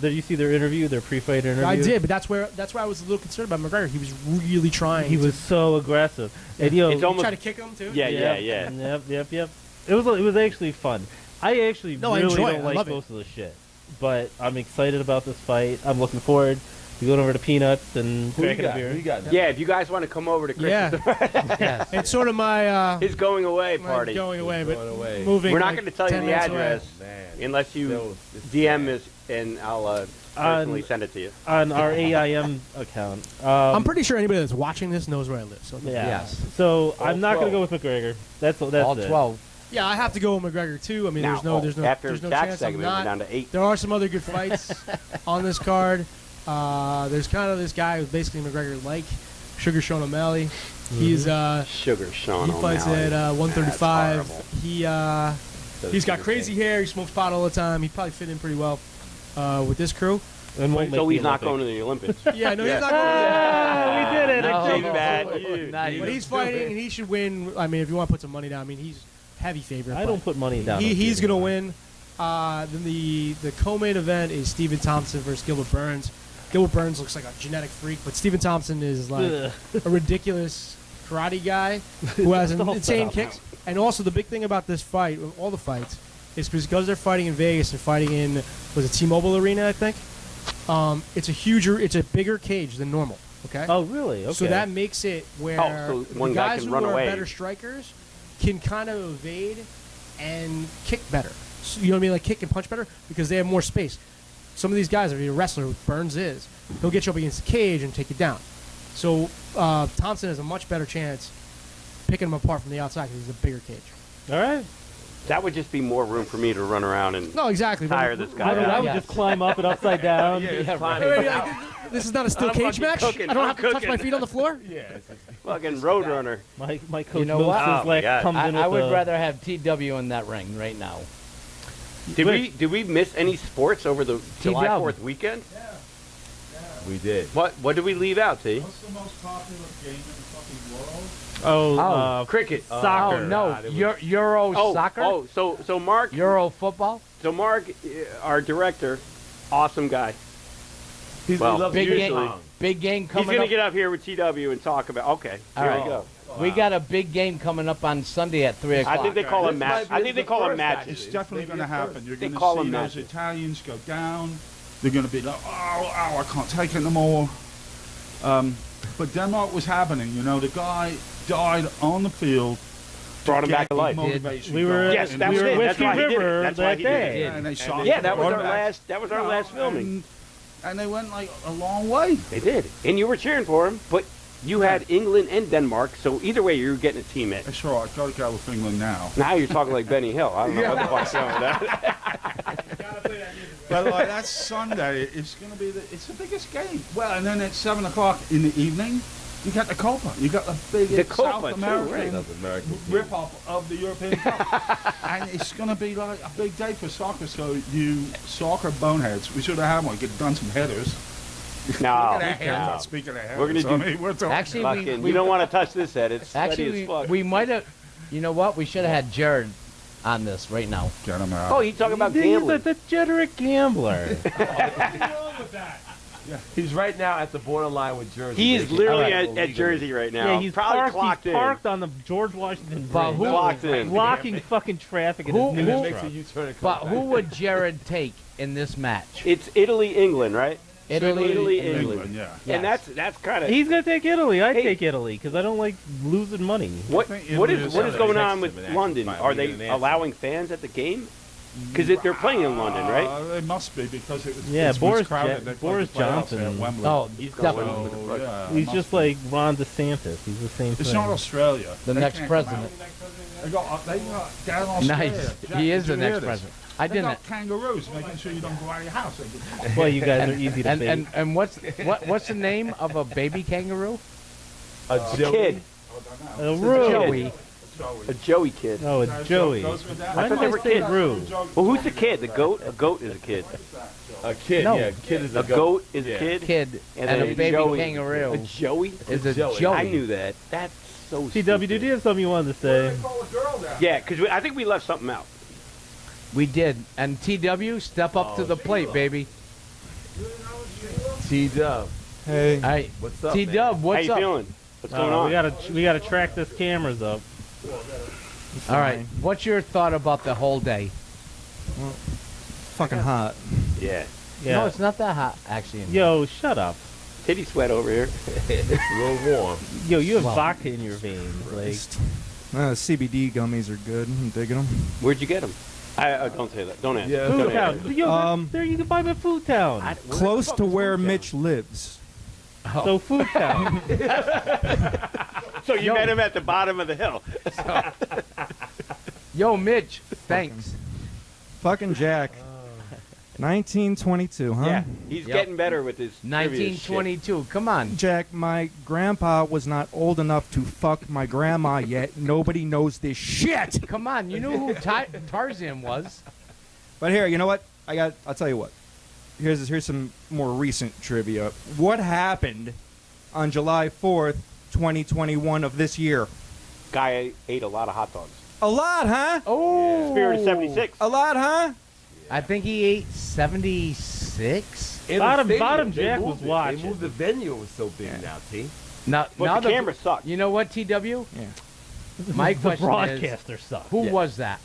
interview, their pre-fight interview? I did, but that's why I was a little concerned about McGregor. He was really trying. He to- was so aggressive. And yo, It's He almost- tried to kick him too. Yeah, Yep, Yep. It was actually fun. I actually No, I really enjoy it. don't I like love it. most of the shit, but I'm excited about this fight. I'm looking forward to going over to Peanuts and Who you cracking a got? beer. Who you got? Yeah, if you guys want to come over to Chris' Yeah. It's sort of my his going away my party. going away, but Going away. moving. We're not like going to tell you 10 the minutes away. address Man. unless you Still, it's DM sad. us, and I'll personally send it to you. On our AIM account. I'm pretty sure anybody that's watching this knows where I live. So Yeah. Yes. So All I'm not going to 12. go with McGregor. That's All it. 12. yeah, I have to go with McGregor too. I mean, Now, there's no after there's no that chance I'm segment, we're not. down to 8. There are some other good fights on this card. There's kind of this guy who's basically McGregor like Sugar Sean O'Malley. He's Sugar Sean he fights O'Malley. at 135. That's He's got crazy hair. He smokes pot all the time. He probably fit in pretty well with this crew. And won't So make he's the not going Olympics. to the Olympics. Yeah, no, Yeah. he's not going. Ah, we did it. No. I Big think- bad Not you. even But he's fighting, and he should win. I mean, if you want to put some money down, I mean, he's heavy favorite. I but don't put money down. he's going to win. Then the co-main event is Stephen Thompson versus Gilbert Burns. Gilbert Burns looks like a genetic freak, but Stephen Thompson is like a ridiculous karate guy who has insane kicks. And also the big thing about this fight, all the fights, is because they're fighting in Vegas, they're fighting in, was it T-Mobile Arena, I think? It's a bigger cage than normal. Okay. Oh, really? Okay. So that makes it where so the one guy guys can who run are away. better strikers can kind of evade and kick better. So, you know what I mean? Like kick and punch better because they have more space. Some of these guys, if you're a wrestler, who Burns is, he'll get you up against the cage and take you down. So Thompson has a much better chance picking him apart from the outside because he's a bigger cage. All right. That would just be more room for me to run around and No, exactly. tire this guy I out. would just climb up and upside down. This is not a steel I'm cage fucking match. cooking. I don't I'm have to touch cooking. my feet on the floor. Fucking Roadrunner. My coach know what? Moses Oh, my God. comes in I with would a- rather have TW in that ring right now. Did we miss any sports over the July T-Dub. 4th weekend? We did. What did we leave out, T? What's the most popular game in the fucking world? Oh, Cricket. soccer. Oh no, God, it was- Euro soccer, So Mark, Euro football. our director, awesome guy. He's, Well, he loves Big music. game, big game He's coming gonna up. get up here with TW and talk about. Okay, All here right. we go. We got a big game coming up on Sunday at 3 o'clock. I think they call This them match. might be I think they the call them first matches. It's definitely going to happen. You're They going to call see them those matches. Italians go down. They're going to be like, oh, I can't take it no more. But Denmark was happening. You know, the guy died on the field. Brought him back to get life. motivation We were going. Yes, And that we was were it. at That's Whiskey why he did it. River That's why that he did it. day. And they shot Yeah, that the was our quarterback. last filming. And they went like a long way. They did, and you were cheering for him, but you had England and Denmark, so either way you were getting a team in. That's right. Got to go with England now. Now you're talking like Benny Hill. I don't know what the fuck's going with that. But like that's Sunday. It's going to be it's the biggest game. Well, and then at 7 o'clock in the evening, you got the Copa. You got the biggest The Copa, South too, American right. South American. rip-off of the European Cup. And it's going to be like a big day for soccer. So you soccer boneheads, we should have had one. Get done some headers. No, Yeah, speaking of headers, We're gonna do- I mean, we're talking. Actually, fucking, you don't want to touch this head. It's sweaty Actually, as fuck. we might have. You know what? We should have had Jared on this right now. Get 'em out. Oh, you talking about He's gambling? a degenerate gambler. He's right now at the borderline with Jersey. He is Making literally it at Jersey right now. yeah, he's probably parked, clocked in. parked on the George Washington But Bridge, who- Clocked in. blocking fucking traffic in Who- his And news then makes truck. a U-turn and But comes who back. would Jared take in this match? It's Italy, England, right? Italy, England. yeah. And Yes. that's kind of He's gonna take Italy. I Hey. take Italy because I don't like losing money. what. I think What Italy is is what is something going next on to with them and London? actually Are find they an answer. allowing fans at the game? Because they're playing in London, right? They must be because it was. Yeah, it's Boris crowded. Ja- They played Boris the playoffs Johnson. at Wembley. Oh, He's definitely. going with the front. yeah, He's must just be. like Ron DeSantis. He's the same It's thing. not Australia. The They next can't president. come out. They got down in Australia. Nice. Jack, He is did the you next hear this? president. I They didn't. got kangaroos making sure you don't go out of your house. Well, you guys are easy to bait. And what's the name of a baby kangaroo? A Joey? Kid, A Roo. Joey. a Joey kid. Oh, it's Joey. I Why thought did they I were say kids. Roo? Well, who's the kid? The goat? A goat is a kid. A kid, No. yeah. Kid is A goat is a kid. Kid and then a baby Joey. kangaroo A Joey? is a Joey. Joey. I knew that. That's so. TW, did you have something you wanted to say? Yeah, because I think we left something out. We did. And TW, step up to the plate, baby. T-Dub. Hey, All right. What's up, T-Dub, How what's you up? feeling? What's going on? We gotta track this cameras up. All right. What's your thought about the whole day? fucking hot. Yeah. Yeah. No, it's not that hot, actually. Yo, shut up. Titty sweat over here. It's a little warm. Yo, you have Well, vodka in your veins. Like, CBD gummies are good. I'm digging them. Where'd you get them? I don't say that. Don't answer. Yeah. Don't Food answer. Town. Yo, there you can buy them at Food Town. Close to where Mitch lives. So Food Town. So you met him at the bottom of the hill. Yo, Mitch, thanks. Fucking Jack. 1922, huh? Yeah, he's Yep. getting better with his trivia shit. 1922. Come on. Jack, my grandpa was not old enough to fuck my grandma yet. Nobody knows this shit. Come on. You knew who Tarzan was. But here, you know what? I'll tell you what. Here's some more recent trivia. What happened on July 4th, 2021 of this year? Guy ate a lot of hot dogs. A lot, huh? Oh, Spirit of 76. A lot, huh? I think he ate 76. In the Bottom stadium, they Jack moved was it. watching. They moved the venue. It was so big now, T. Now, But the camera sucked. You know what, TW? Yeah. My The question is, broadcaster sucks. who was that?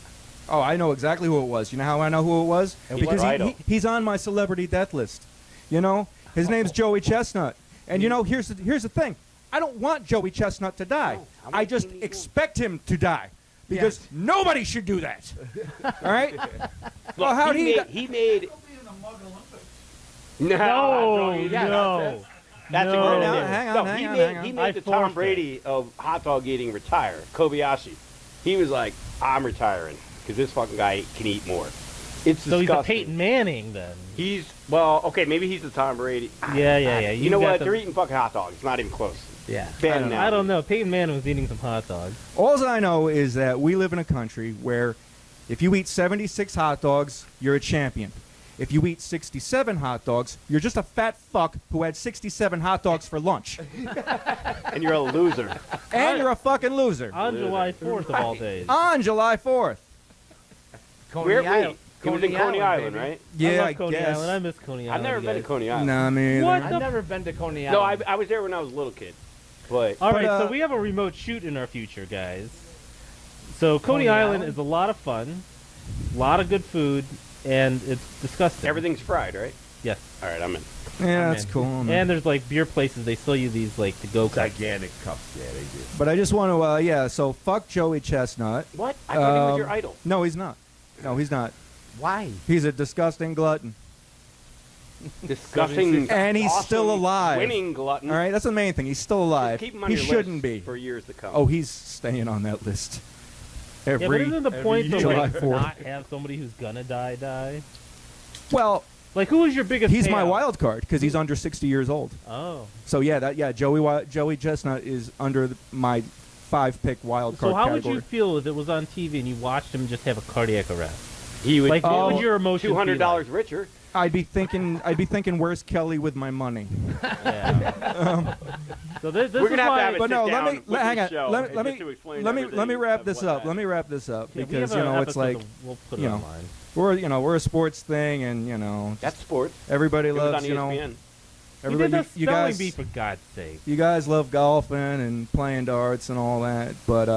Oh, I know exactly who it was. You know how I know who it was? It was Because Rido. he's on my celebrity death list. You know, his name's Joey Chestnut. And you know, here's the thing. I don't want Joey Chestnut to die. I just expect him to die. Because nobody should do that. All right? Well, how he did made, he made. No, yeah, no. That's No. a great Now, idea. hang on, No, hang he on, made, hang on. He I made the Tom forfeit. Brady of hot dog eating retire. Kobayashi. He was like, I'm retiring because this fucking guy can eat more. It's So he's a disgusting. Peyton Manning then. He's well, okay, maybe he's the Tom Brady. Yeah. You know got what? the- They're eating fucking hot dogs. It's not even close. Yeah. Bad analogy. I don't know. Peyton Manning was eating some hot dogs. All I know is that we live in a country where if you eat 76 hot dogs, you're a champion. If you eat 67 hot dogs, you're just a fat fuck who had 67 hot dogs for lunch. And you're a loser. And you're a fucking loser. On July 4th of all days. On July 4th. Where? Wait, he was in Coney Island, baby. right? Yeah, I I love Coney guess. Island. I miss Coney I've Island. never you been to guys. Coney Island. Nah, me either. What? I've never been to Coney No, Island. I was there when I was a little kid. But All right, But, so we have a remote shoot in our future, guys. So Coney Island is a lot of fun, a lot of good food, and it's disgusting. everything's fried, right? Yes. All right, I'm in. Yeah, I'm that's in. cool. man. And there's like beer places. They sell you these like to go cups. Gigantic cups. Yeah, they do. But I just want to, so fuck Joey Chestnut. What? I thought he was your Um, idol. No, he's not. No, he's not. Why? He's a disgusting glutton. Disgusting. And he's awesome, still alive. Winning glutton. All right, that's the main thing. He's still alive. Keep him on He your shouldn't list be. for years to come. Oh, he's staying on that list. Yeah, but Every isn't the point to July like 4th. not have somebody who's gonna die? Well, Like who is your biggest? he's my fan? wild card because he's under 60 years old. Oh. So yeah, Joey Chestnut is under my 5-pick wild card So how category. would you feel if it was on TV and you watched him just have a cardiac arrest? he would. Like, what Oh, would your emotions $200 be richer. I'd be thinking, where's Kelly with my money? like? Yeah. So this We're is gonna have why. to have it But no, sit let down me with hang this on. show Let and me just to explain let me everything wrap of this what up. happened. Let me wrap this up Yeah, we because have an it's episode like that we'll put it you know, online. we're a sports thing, and That's sports. everybody It was on loves ESPN. We did everybody the you spelling guys bee for God's sake. you guys love golfing and playing darts and all that, but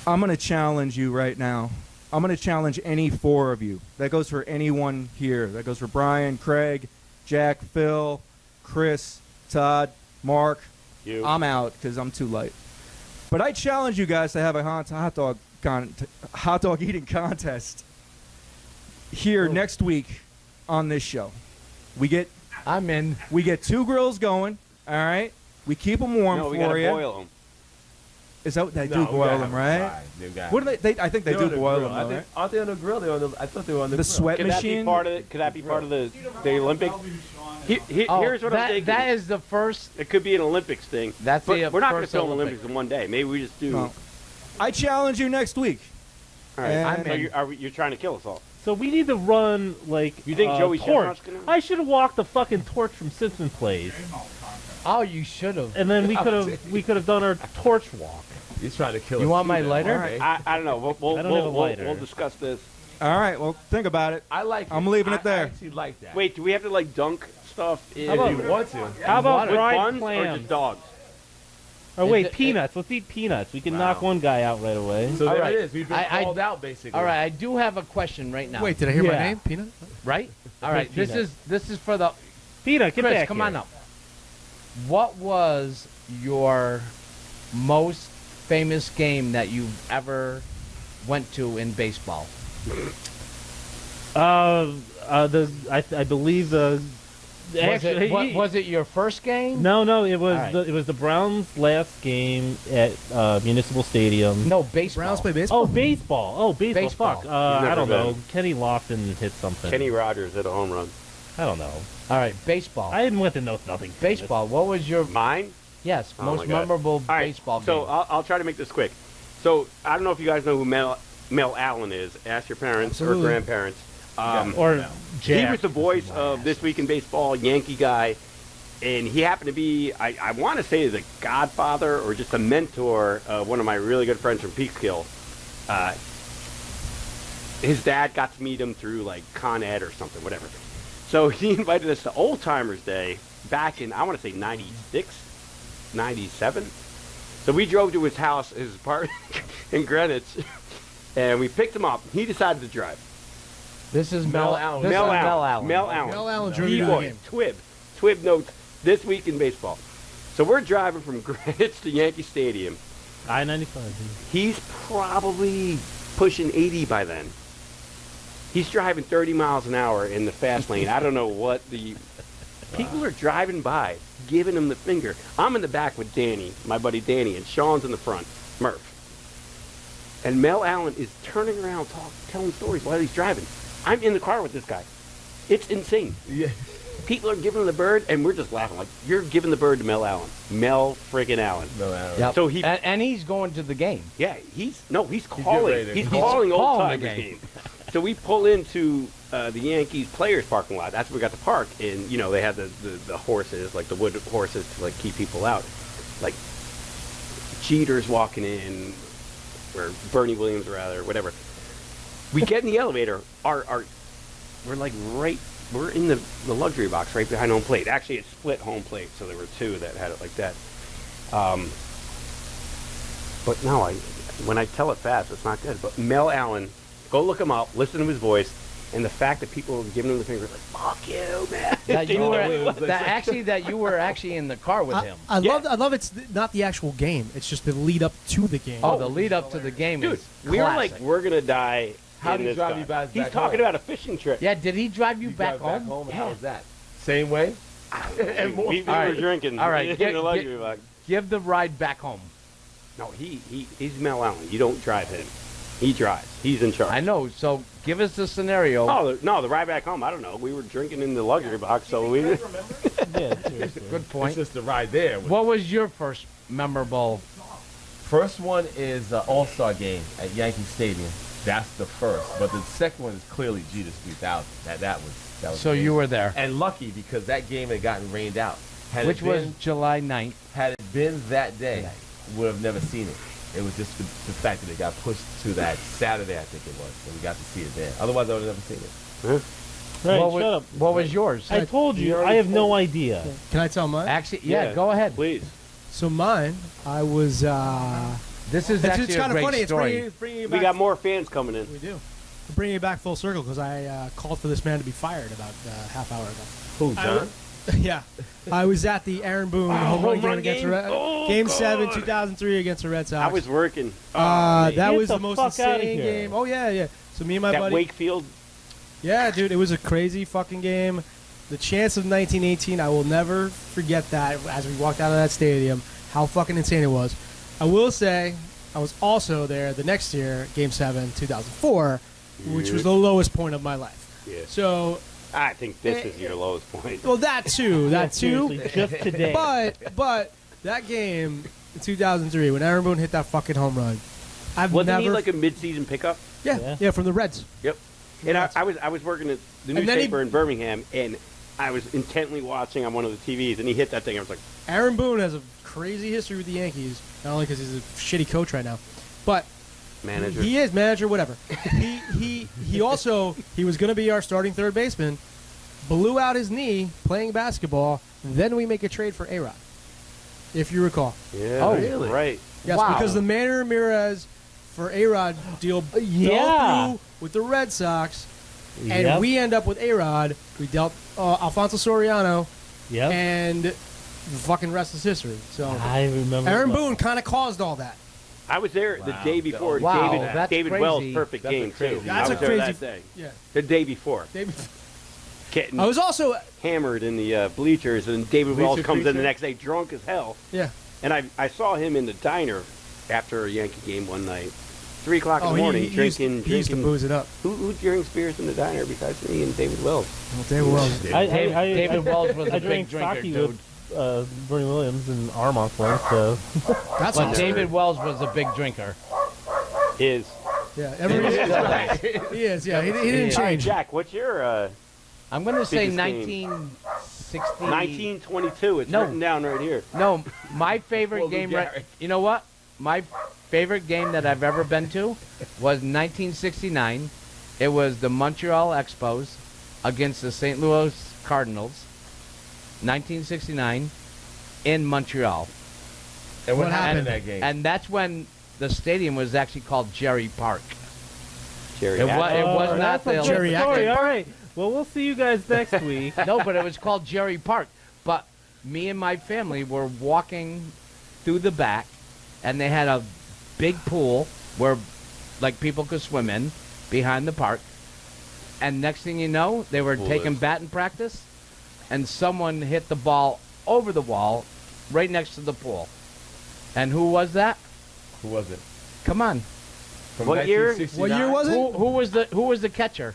I'm gonna challenge you right now. I'm gonna challenge any 4 of you. That goes for anyone here. That goes for Brian, Craig, Jack, Phil, Chris, Todd, Mark. You. I'm out because I'm too light. But I challenge you guys to have a hot dog eating contest here next week on this show. We get I'm in. 2 grills going. All right, we keep them warm No, we for gotta you. boil them. Is that what they No, do? we Boil gotta them, have right? fried. They got- What do they? I think they They're do on the boil grill. them, I though, think, right? aren't they on the grill? I thought they were on the The grill. sweat Could that machine. be part of it? Could that be part of the Olympic? Oh, Here's what I'm that, thinking. that is the first. It could be an Olympics thing. That's but the we're not going to first film Olympic. Olympics in one day. Maybe we just do. No. I challenge you next week. All right. And- So I'm in. you're trying to kill us all. So we need to run like You think Joey torch. Chestnut's gonna- I should have walked the fucking torch from Simpson Place, Oh, you should have. and then we could have done our torch walk. He's trying to kill us. You want too my now, lighter? okay? I don't know. I don't have a lighter. We'll discuss this. All right. Well, think about it. I like. I'm leaving it there. I actually like that. Wait, do we have to like dunk stuff in? How about- if you want to. How about with fried buns or clams? just dogs? Oh wait, It- peanuts. Let's eat peanuts. We can Wow. knock one guy out right away. So All there right. it is. We've been I- called out basically. All right, I do have a question right now. Wait, did I hear my Yeah. name? Peanut? Right? All right. Peanut. This is for the Peanut, get Chris. back Come here. on up. What was your most famous game that you've ever went to in baseball? I believe the. Actually, Was it your first game? No, it was All right. it was the Browns' last game at Municipal Stadium. No, baseball. Browns play baseball? Oh, baseball. Oh, baseball. Baseball. Fuck. You've I never don't know. been. Kenny Lofton hit something. Kenny Rogers hit a home run. I don't know. All right, baseball. I didn't went to know nothing. baseball. What was your Mine? yes Oh my most God. memorable All right. baseball So game? I'll try to make this quick. So I don't know if you guys know who Mel Allen is. Ask your parents Absolutely. or grandparents. Or Jack. He was the voice of This Week in Baseball, Yankee guy, and he happened to be, I want to say, the godfather or just a mentor of one of my really good friends from Peekskill. his dad got to meet him through like Con Ed or something, whatever. So he invited us to Old Timers Day back in, I want to say 96, 97. So we drove to his house, his apartment in Greenwich, and we picked him up. He decided to drive. This is Mel Allen. This is Mel Mel Allen. Mel Allen. Mel Allen drove you to the D-boy, game. Twib notes this week in baseball. So we're driving from Greenwich to Yankee Stadium. I-95. He's probably pushing 80 by then. He's driving 30 miles an hour in the fast lane. I don't know what the... People are driving by, giving him the finger. I'm in the back with Danny, my buddy Danny, and Sean's in the front, Murph. And Mel Allen is turning around, telling stories while he's driving. I'm in the car with this guy. It's insane. Yeah. People are giving him the bird, and we're just laughing like, you're giving the bird to Mel Allen. Mel friggin' Allen. No, Aaron. Yep. So he... and he's going to the game. Yeah, he's ready calling. to He's call. calling He's Old calling the Timers game. game. So we pull into the Yankees players parking lot. That's where we got to park, and you know they had the horses, like the wood horses, to like keep people out. Like Jeter's walking in, or Bernie Williams rather, whatever. We get in the elevator. We're like we're in the luxury box right behind home plate. Actually, it's split home plate, so there were two that had it like that. But no, when I tell it fast, it's not good. But Mel Allen, go look him up, listen to his voice, and the fact that people were giving him the finger, like "fuck you, man." That They you know were what it was. that you were actually in the car with him. I Yeah. love it's not the actual game. It's just the lead up to the game. Oh, the lead up to the game Dude, is we were like, classic. we're gonna die. How in did he this drive car. you guys He's back talking home? about a fishing trip. Yeah, did he drive you, back, drive home? How was that? Same way? And we All right. were drinking. All right, in the luxury box. Give the ride back home. No, he's Mel Allen. You don't drive him. He drives. He's in charge. I know. So give us the scenario. Oh no, the ride back home. I don't know. We were drinking in the luxury box, so we. Yeah, seriously. Good It's point. just the ride there. What was your first memorable? First one is All-Star game at Yankee Stadium. That's the first. But the second one is clearly Jeter's 3000. That was So you were there, and lucky because that game had gotten rained out. Had which it been, was July 9th. had it been that day, would have never seen it. It was just the fact that it got pushed to that Saturday, I think it was, and we got to see it then. Otherwise, I would have never seen it. Right, what, shut up. what was yours? I told you, I have no idea. Can I tell mine? Actually, yeah, go ahead. Please. So mine, I was. This is It's actually kind a of great funny. It's story. bringing it We back. got more fans coming in. We do. We're bringing it back full circle because I called for this man to be fired about a half hour ago. Who, John? Yeah, I was at the Aaron Boone home run game against the Red, Oh, Game God. 7, 2003 against the Red Sox. I was working. That Get was the the most fuck outta insane here. game. Oh yeah. So me and my that buddy. Wakefield. Yeah, dude, it was a crazy fucking game. The chance of 1918, I will never forget that. As we walked out of that stadium, how fucking insane it was. I will say, I was also there the next year, Game 7, 2004, which was the lowest point of my life. Yeah. So, I think this is your lowest point. well, that too, Seriously, just today. but that game in 2003 when Aaron Boone hit that fucking home run, I've Wasn't never. he like a mid-season pickup? yeah, from the Reds. Yep. And I was working at the And then newspaper in Birmingham, and I was intently watching on one of the TVs, and he hit that thing. I was like, Aaron Boone has a crazy history with the Yankees, not only because he's a shitty coach right now, but manager. he is manager, whatever. he also he was going to be our starting third baseman, blew out his knee playing basketball. Then we make a trade for A-Rod, if you recall. Yeah. Oh, really? Right. Yes, Wow. because the Manny Ramirez for A-Rod deal fell Yeah. through with the Red Sox, and Yep. we end up with A-Rod. We dealt Alfonso Soriano, Yep. and the fucking rest is history. So I remember. Aaron well. Boone kind of caused all that. I was there the day before. Wow, David that's David Wells' crazy. perfect That's a game crazy- too. That's I a was there crazy- that day. Yeah. The day before, David. getting I was also hammered in the bleachers, and David Wells Bleacher comes in the creature? next day drunk as hell. yeah. And I saw him in the diner after a Yankee game one night, 3 o'clock in the morning, he used to drinking. booze it up. Who drinks beers in the diner besides me and David Wells? Well, David Wells. David Wells was I a big drank drinker, sake dude. with Bernie Williams and Armonk once, so. That's But awesome. David Wells was a big drinker. Is Yeah, everybody he is. Yeah, he didn't all right, change. Jack. What's your I'm going to say Biggest game. 1960. 1922? It's No. written down right here. No, my favorite Well, game. Garrett. You know what? my favorite game that I've ever been to was 1969. It was the Montreal Expos against the St. Louis Cardinals. 1969 in Montreal. And what What happened in happened? that game? And that's when the stadium was actually called Jerry Park. Jerry. It was Oh, not that's a the good Jerry story. Atkins. All right. Well, we'll see you guys next week. No, but it was called Jerry Park. But me and my family were walking through the back, and they had a big pool where, like, people could swim in behind the park. And next thing you know, they were Pool taking is. batting practice, and someone hit the ball over the wall right next to the pool. And who was that? Who was it? Come on. From What year? 1969? What year was it? Who was the catcher?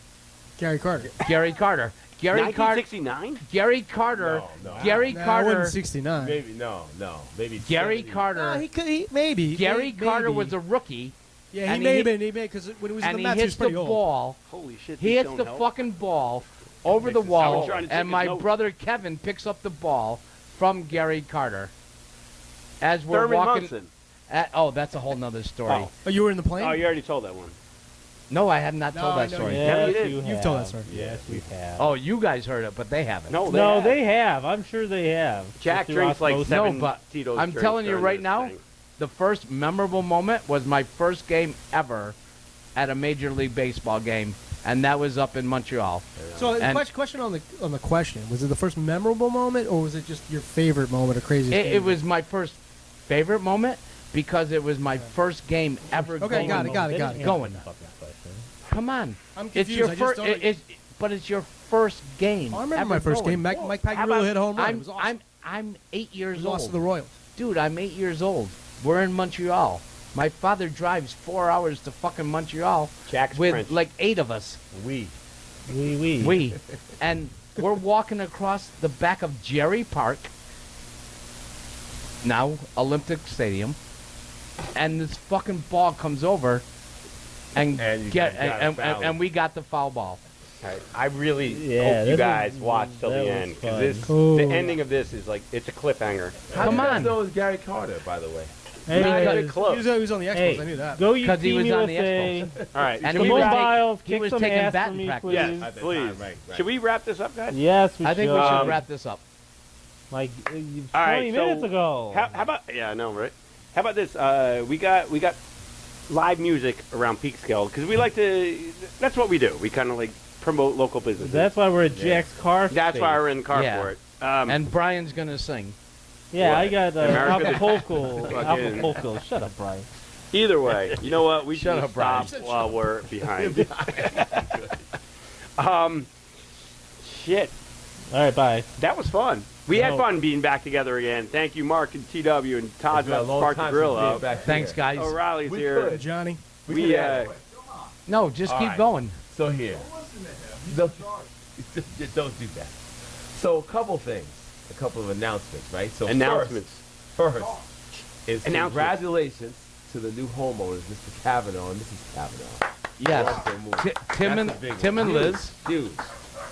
Gary Carter. Gary Carter. Gary Carter. 1969. Gary Carter. No, no. Gary Nah, I Carter. wasn't 69. Maybe maybe Gary 70. Carter. He could. Maybe. Gary Carter maybe. was a rookie, Yeah, he and may he have been. He may because when he was in and the he Mets, he was hits the pretty old. ball. Holy shit. He these hits don't the help. fucking ball over the Makes it wall, sound trying to take and his my notes. brother Kevin picks up the ball from Gary Carter. As we're Thurman walking. Munson. Oh, that's a whole nother story. Oh. Oh, you were in the plane? Oh, you already told that one. No, I have not No, told I that know story. you Yeah, you Yes, did. you You've told that have. story. Yes, we have. Oh, you guys heard it, but they haven't. No, No, have. they have. I'm sure they have. Jack Through drinks like osmosis. 7 No, but Tito's I'm drinks telling you during right this now, thing. the first memorable moment was my first game ever at a Major League Baseball game, and that was up in Montreal. So the And- question on the question was it the first memorable moment or was it just your favorite moment or craziest? It game? was my first favorite moment because it was my first game ever Okay, going. got it. They didn't Going. answer the fucking question. Come on. I'm It's confused. your I just first. don't- But it's your first game. Oh, I remember ever my first going. game. Mike how Pagano about- hit a home run. It I'm was awesome. I'm 8 years We lost to old, the Royals. dude. I'm 8 years old. We're in Montreal. My father drives 4 hours to fucking Montreal Jack's with French. like 8 of us. We. We and we're walking across the back of Jerry Park, now Olympic Stadium, and this fucking ball comes over, and And you get got a and, foul. and we got the foul ball. I really Yeah, hope you this guys was- watch till that the was end because fun. this Ooh. the ending of this is like it's a cliffhanger. How Come do you guys on. know it was Gary Carter, by the way? Hey, Not guys, even close. He was on the Expos. hey, I knew that. go you 'Cause he Team was on the USA. All right, And should he we was wrap- taking- Mobiles, he kick was some taking ass batting for me, practice. please. Yes, At the please. time, right. Should we wrap this up, guys? Yes, we I think should. we should wrap this up. Like 20 All right, so minutes ago. How about I know, right? How about this? We got live music around Peekskill because we like to. That's what we do. We kind of like promote local businesses. That's why we're at Jack's car. That's space. why we're in Carport. And Brian's gonna sing. Yeah, What? I got America the- Acapulco. Fucking- Acapulco. Shut up, Brian. Either way, you know what? We Shut should up, Brian. stop while we're behind. Shit, All right, bye. that was fun. We had No. fun being back together again. Thank you, Mark and TW and Todd It's been a about to long spark the time grill since being up. back Thanks, here. guys. O'Reilly's We here. could. Johnny. We could add it. No, just All keep right. going. So here. Don't, don't do that. So a couple things. A couple of announcements, right? So Announcements. First is Announcements. congratulations to the new homeowners, Mr. Kavanaugh and Mrs. Kavanaugh. Yes. Also moved. Tim That's and a big Tim one. and Liz. Huge.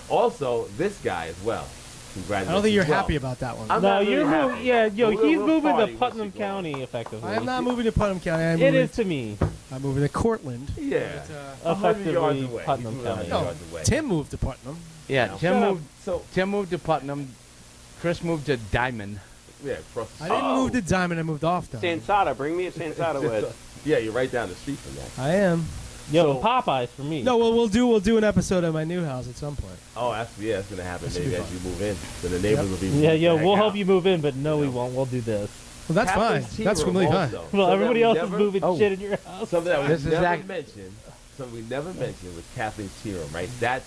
Also, this guy as well. Congratulations. I don't think you're as well. happy about that one. I'm No, not really you're happy. moving. Yeah, yo, We'll- he's we'll moving party to once Putnam you go. County, effectively. I am not moving to Putnam County. It is to me, I'm moving to Cortland. Yeah. But, 100 yards effectively away. Putnam He's moving County. 100 no, yards away. Tim moved to Putnam. Yeah, Now, Tim shut up. moved. So, Tim moved to Putnam. Chris moved to Diamond. yeah, across the I didn't move to Diamond. I moved off Diamond. Sansada, bring me a Sansada with. Yeah, you're right down the street from that. I am. yo, So- Popeyes for me. No, well, we'll do an episode of my new house at some point. Oh, that's gonna happen This will maybe be as fun. you move in. So the neighbors will be. Yeah, yo, moving we'll back help out. you move in, but no, we won't. We'll do this. Well, that's fine. Captain's tea That's room completely fine. also. Well, Something everybody that else we is never- moving Oh. shit in your house. Something that was This is never act- mentioned. Something we never mentioned was Kathleen's tea room, right? That's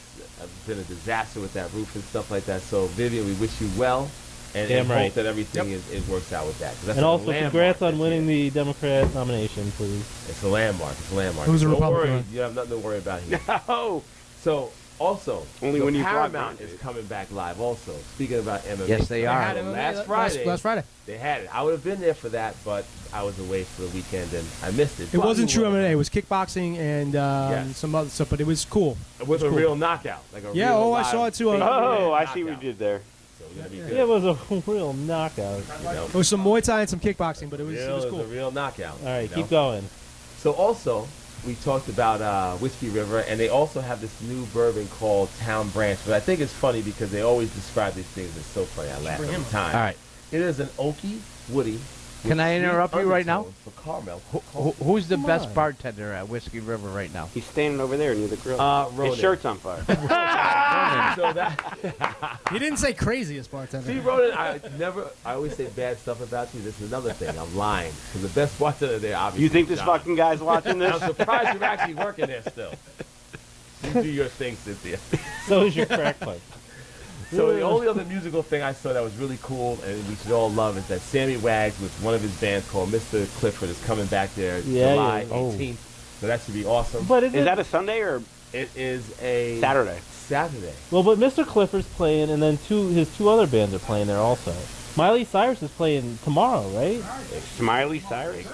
been a disaster with that roof and stuff like that. So Vivian, we wish you well, and Damn hope right. that everything is works out with that. 'Cause that's And a also, landmark congrats on this winning year. the Democrat nomination, please. It's a landmark. It's a landmark. Who's a Don't Republican? worry, you have nothing to worry about here. Oh, So also, Only the when you block Paramount boundaries. is coming back live. Also, speaking about MMA, Yes, they are. had it last Friday. Last Friday. They had it. I would have been there for that, but I was away for the weekend and I missed it. It But wasn't you true were. MMA. It was kickboxing and Yes. some other stuff, but it was cool. With a cool. real knockout, like a Yeah, real oh, I live saw it too on- big oh, I knockout. see what you did there. So It was gonna be good. Yeah, it was a real knockout. You know? It was some Muay Thai and some kickboxing, but it was cool. A real knockout. All right, you know? keep going. So also, we talked about Whiskey River, and they also have this new bourbon called Town Branch. But I think it's funny because they always describe these things as so funny. I laugh every time. All right. It is an oaky, woody. Can I with interrupt sweet you right now? undertones For caramel. Who's the Come best on. bartender at Whiskey River right now? He's standing over there near the grill. Ronan. His shirt's on fire. So that. He didn't say craziest bartender. See, Ronan, I always say bad stuff about you. This is another thing. I'm lying. Because the best bartender there, obviously. You think this John. fucking guy's watching this? I'm surprised you're actually working there still. You do your thing, Cynthia. So is your crack pipe. So the only other musical thing I saw that was really cool and we should all love is that Sammy Wags with one of his bands called Mr. Clifford is coming back there Yeah, July yeah. Oh. 18th. So that should be awesome. But Is that a Sunday or It is a Saturday? Saturday. well, but Mr. Clifford's playing, and then his two other bands are playing there also. Miley Cyrus is playing tomorrow, right? Smiley Cyrus?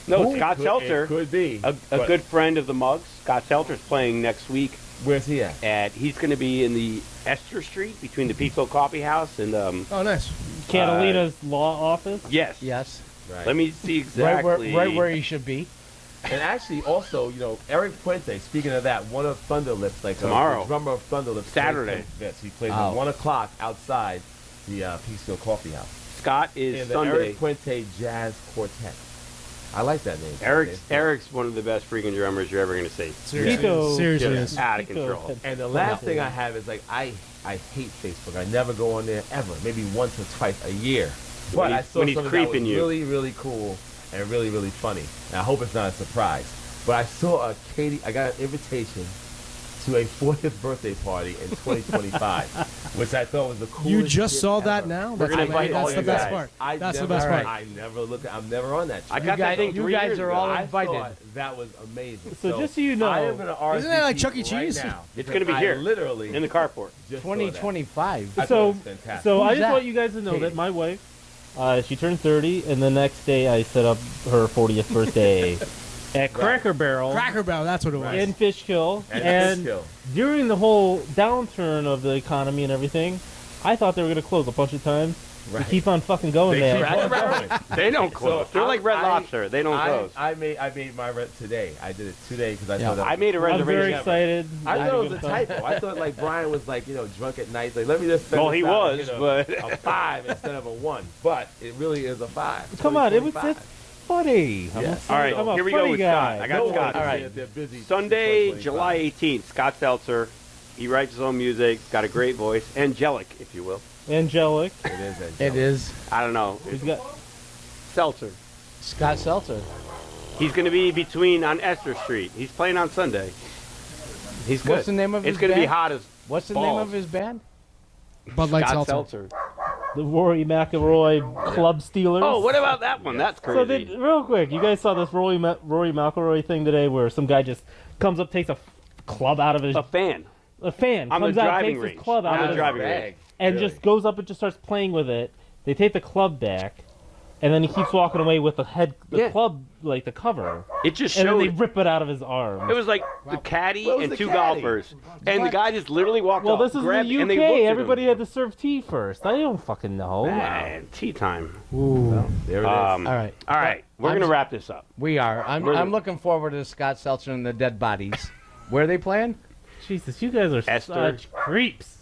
No, Scott Seltzer, It could be. a But good friend of the Mugs. Scott Seltzer's playing next week. Where's he at? He's going to be in the Esther Street between the Peekskill Coffee House and Oh, nice. Catalina's law office. yes. Yes. Right. Let me see exactly. Right where he should be. And actually, also, Eric Puente, speaking of that, one of Thunderlips, like Tomorrow. the drummer of Thunderlips. Saturday. Yes, he plays Oh. at 1 o'clock outside the Peekskill Coffee House. Scott is In the Sunday. Eric Puente Jazz Quartet. I like that name. Eric's one of the best freaking drummers you're ever going to see. Seriously, Pico- seriously Yeah. is. Out of Pico- control. And the last thing I have is I hate Facebook. I never go on there ever. Maybe once or twice a year. But When he- I saw when he's something that was creeping you. really, really cool and really, really funny. And I hope it's not a surprise. But I saw I got an invitation to a 40th birthday party in 2025, which I thought was the coolest. You just shit saw that ever. now? We're gonna invite all That's the you best guys. part. That's the best part. I'm never on that. I shit. got that thing you 3 guys years are ago. all I invited. thought that was amazing. So just so you know- I am gonna RSVP Isn't that like Chuck E. Cheese? Right now, It's gonna be because here, I literally in the carport. just saw that. 2025. I thought it So, was fantastic. so I Who's just that? want you guys to know Katie. that my wife, she turned 30, and the next day I set up her 40th birthday at Cracker Barrel Cracker Barrel, that's what it was. in Fishkill. And And Fishkill. during the whole downturn of the economy and everything, I thought they were going to close a bunch of times. They Right. keep on fucking going, They man. keep on going. They don't close. They're like Red I- Lobster. They don't close. I made my rent today. I did it today because I thought that I made a I'm very reservation. excited. I had thought a it was a good time. typo. I thought like Brian was like drunk at night. Like let me just. send Well, this he out, was, but- a 5 instead of a 1. But it really is a 5. Come on, it was 2025. it's funny. I'm Yes. a, All right, I'm a here we go funny with guy. Scott. I got No one Scott. can All say right. that they're busy Sunday, 2025. July 18th. Scott Seltzer. He writes his own music. Got a great voice. Angelic, if you will. Angelic. It is. Angelic. It is I don't know. He's got Seltzer. Scott Seltzer. He's going to be between on Esther Street. He's playing on Sunday. He's good. What's the name of It's his going to be band? hot as What's the name balls. of his band? Bud Light Scott Seltzer. Seltzer. the Rory McIlroy Club Stealers. Oh, what about that one? That's So crazy. then, real quick, you guys saw this Rory McIlroy thing today, where some guy just comes up, takes a club out of his a fan fan on the comes out, driving takes range. his club out On of the his driving bag. range. and Really? just goes up and just starts playing with it. They take the club back, and then he keeps walking away with the Yeah. club, like the cover, It just and then they showed. rip it out of his arm. It was like the caddy What was and the two caddy? golfers, and the guy just literally walked Well, up, this is in the grabbed, and they looked UK. at Everybody him. had to serve tea first. I don't fucking know. Man, tea time. There it is. All right. All right, we're I'm gonna s- wrap this up. We are. I'm looking forward to Scott Seltzer and the Dead Bodies. Where are they playing? Jesus, you guys are Esther. such creeps.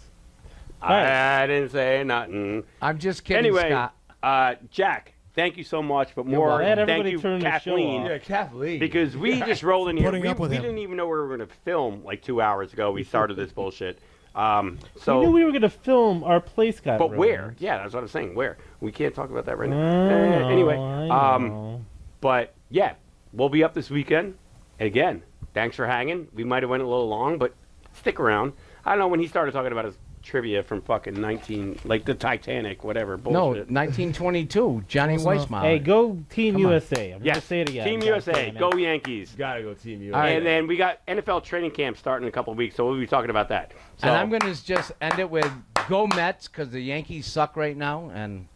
Right. I didn't say nothing. I'm just kidding, Anyway, Scott. Jack, thank you so much, but You're more welcome. Glad thank everybody you, turned the show Kathleen, off. Yeah, Kathleen. because we just rolled in here. Putting up with we him. didn't even know we were going to film like 2 hours ago. We started this bullshit. We knew So, we were going to film our place got but where? ruined. Yeah, that's what I'm saying. Where? We can't talk about that right I now. know, Anyway, I know. but yeah, we'll be up this weekend. Again, thanks for hanging. We might have went a little long, but stick around. I don't know when he started talking about his trivia from fucking 19, like the Titanic, whatever No, bullshit. 1922. Johnny Close enough. Weissmuller. Hey, go Team Come on. USA. I'm Yes, going to say it again. Team God USA, damn it. go Yankees. Gotta go Team USA. All right. And then we got NFL training camp starting in a couple of weeks, so we'll be talking about that. So, And I'm going to just end it with go Mets because the Yankees suck right now. And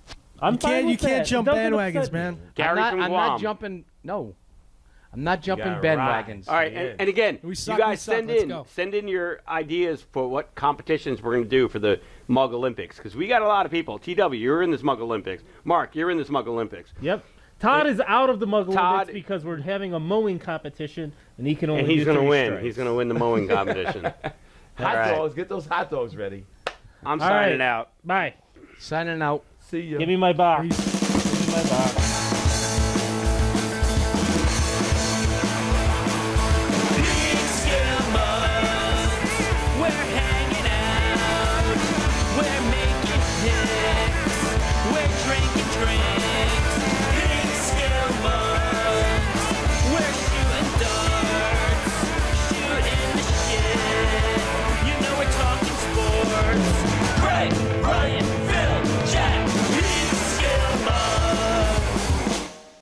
I'm You fine can't with that. jump It doesn't bandwagons, upset me. man. Gary I'm from not Guam. jumping. No. I'm not jumping gotta ride. bandwagons. All right, and again, We you suck, guys we suck. Let's go. send in your ideas for what competitions we're going to do for the Mug Olympics, because we got a lot of people. TW, you're in this Mug Olympics. Mark, you're in this Mug Olympics. Yep. Todd is out of the Mug Todd- Olympics because we're having a mowing competition, and he can only And he's going to win. strikes. He's going to win the mowing competition. Hot right. dogs. Get those hot dogs ready. I'm All signing right. out. Bye. Signing out. See ya. Give me my box. Peace. Give me my box. PeekskillMugs. We're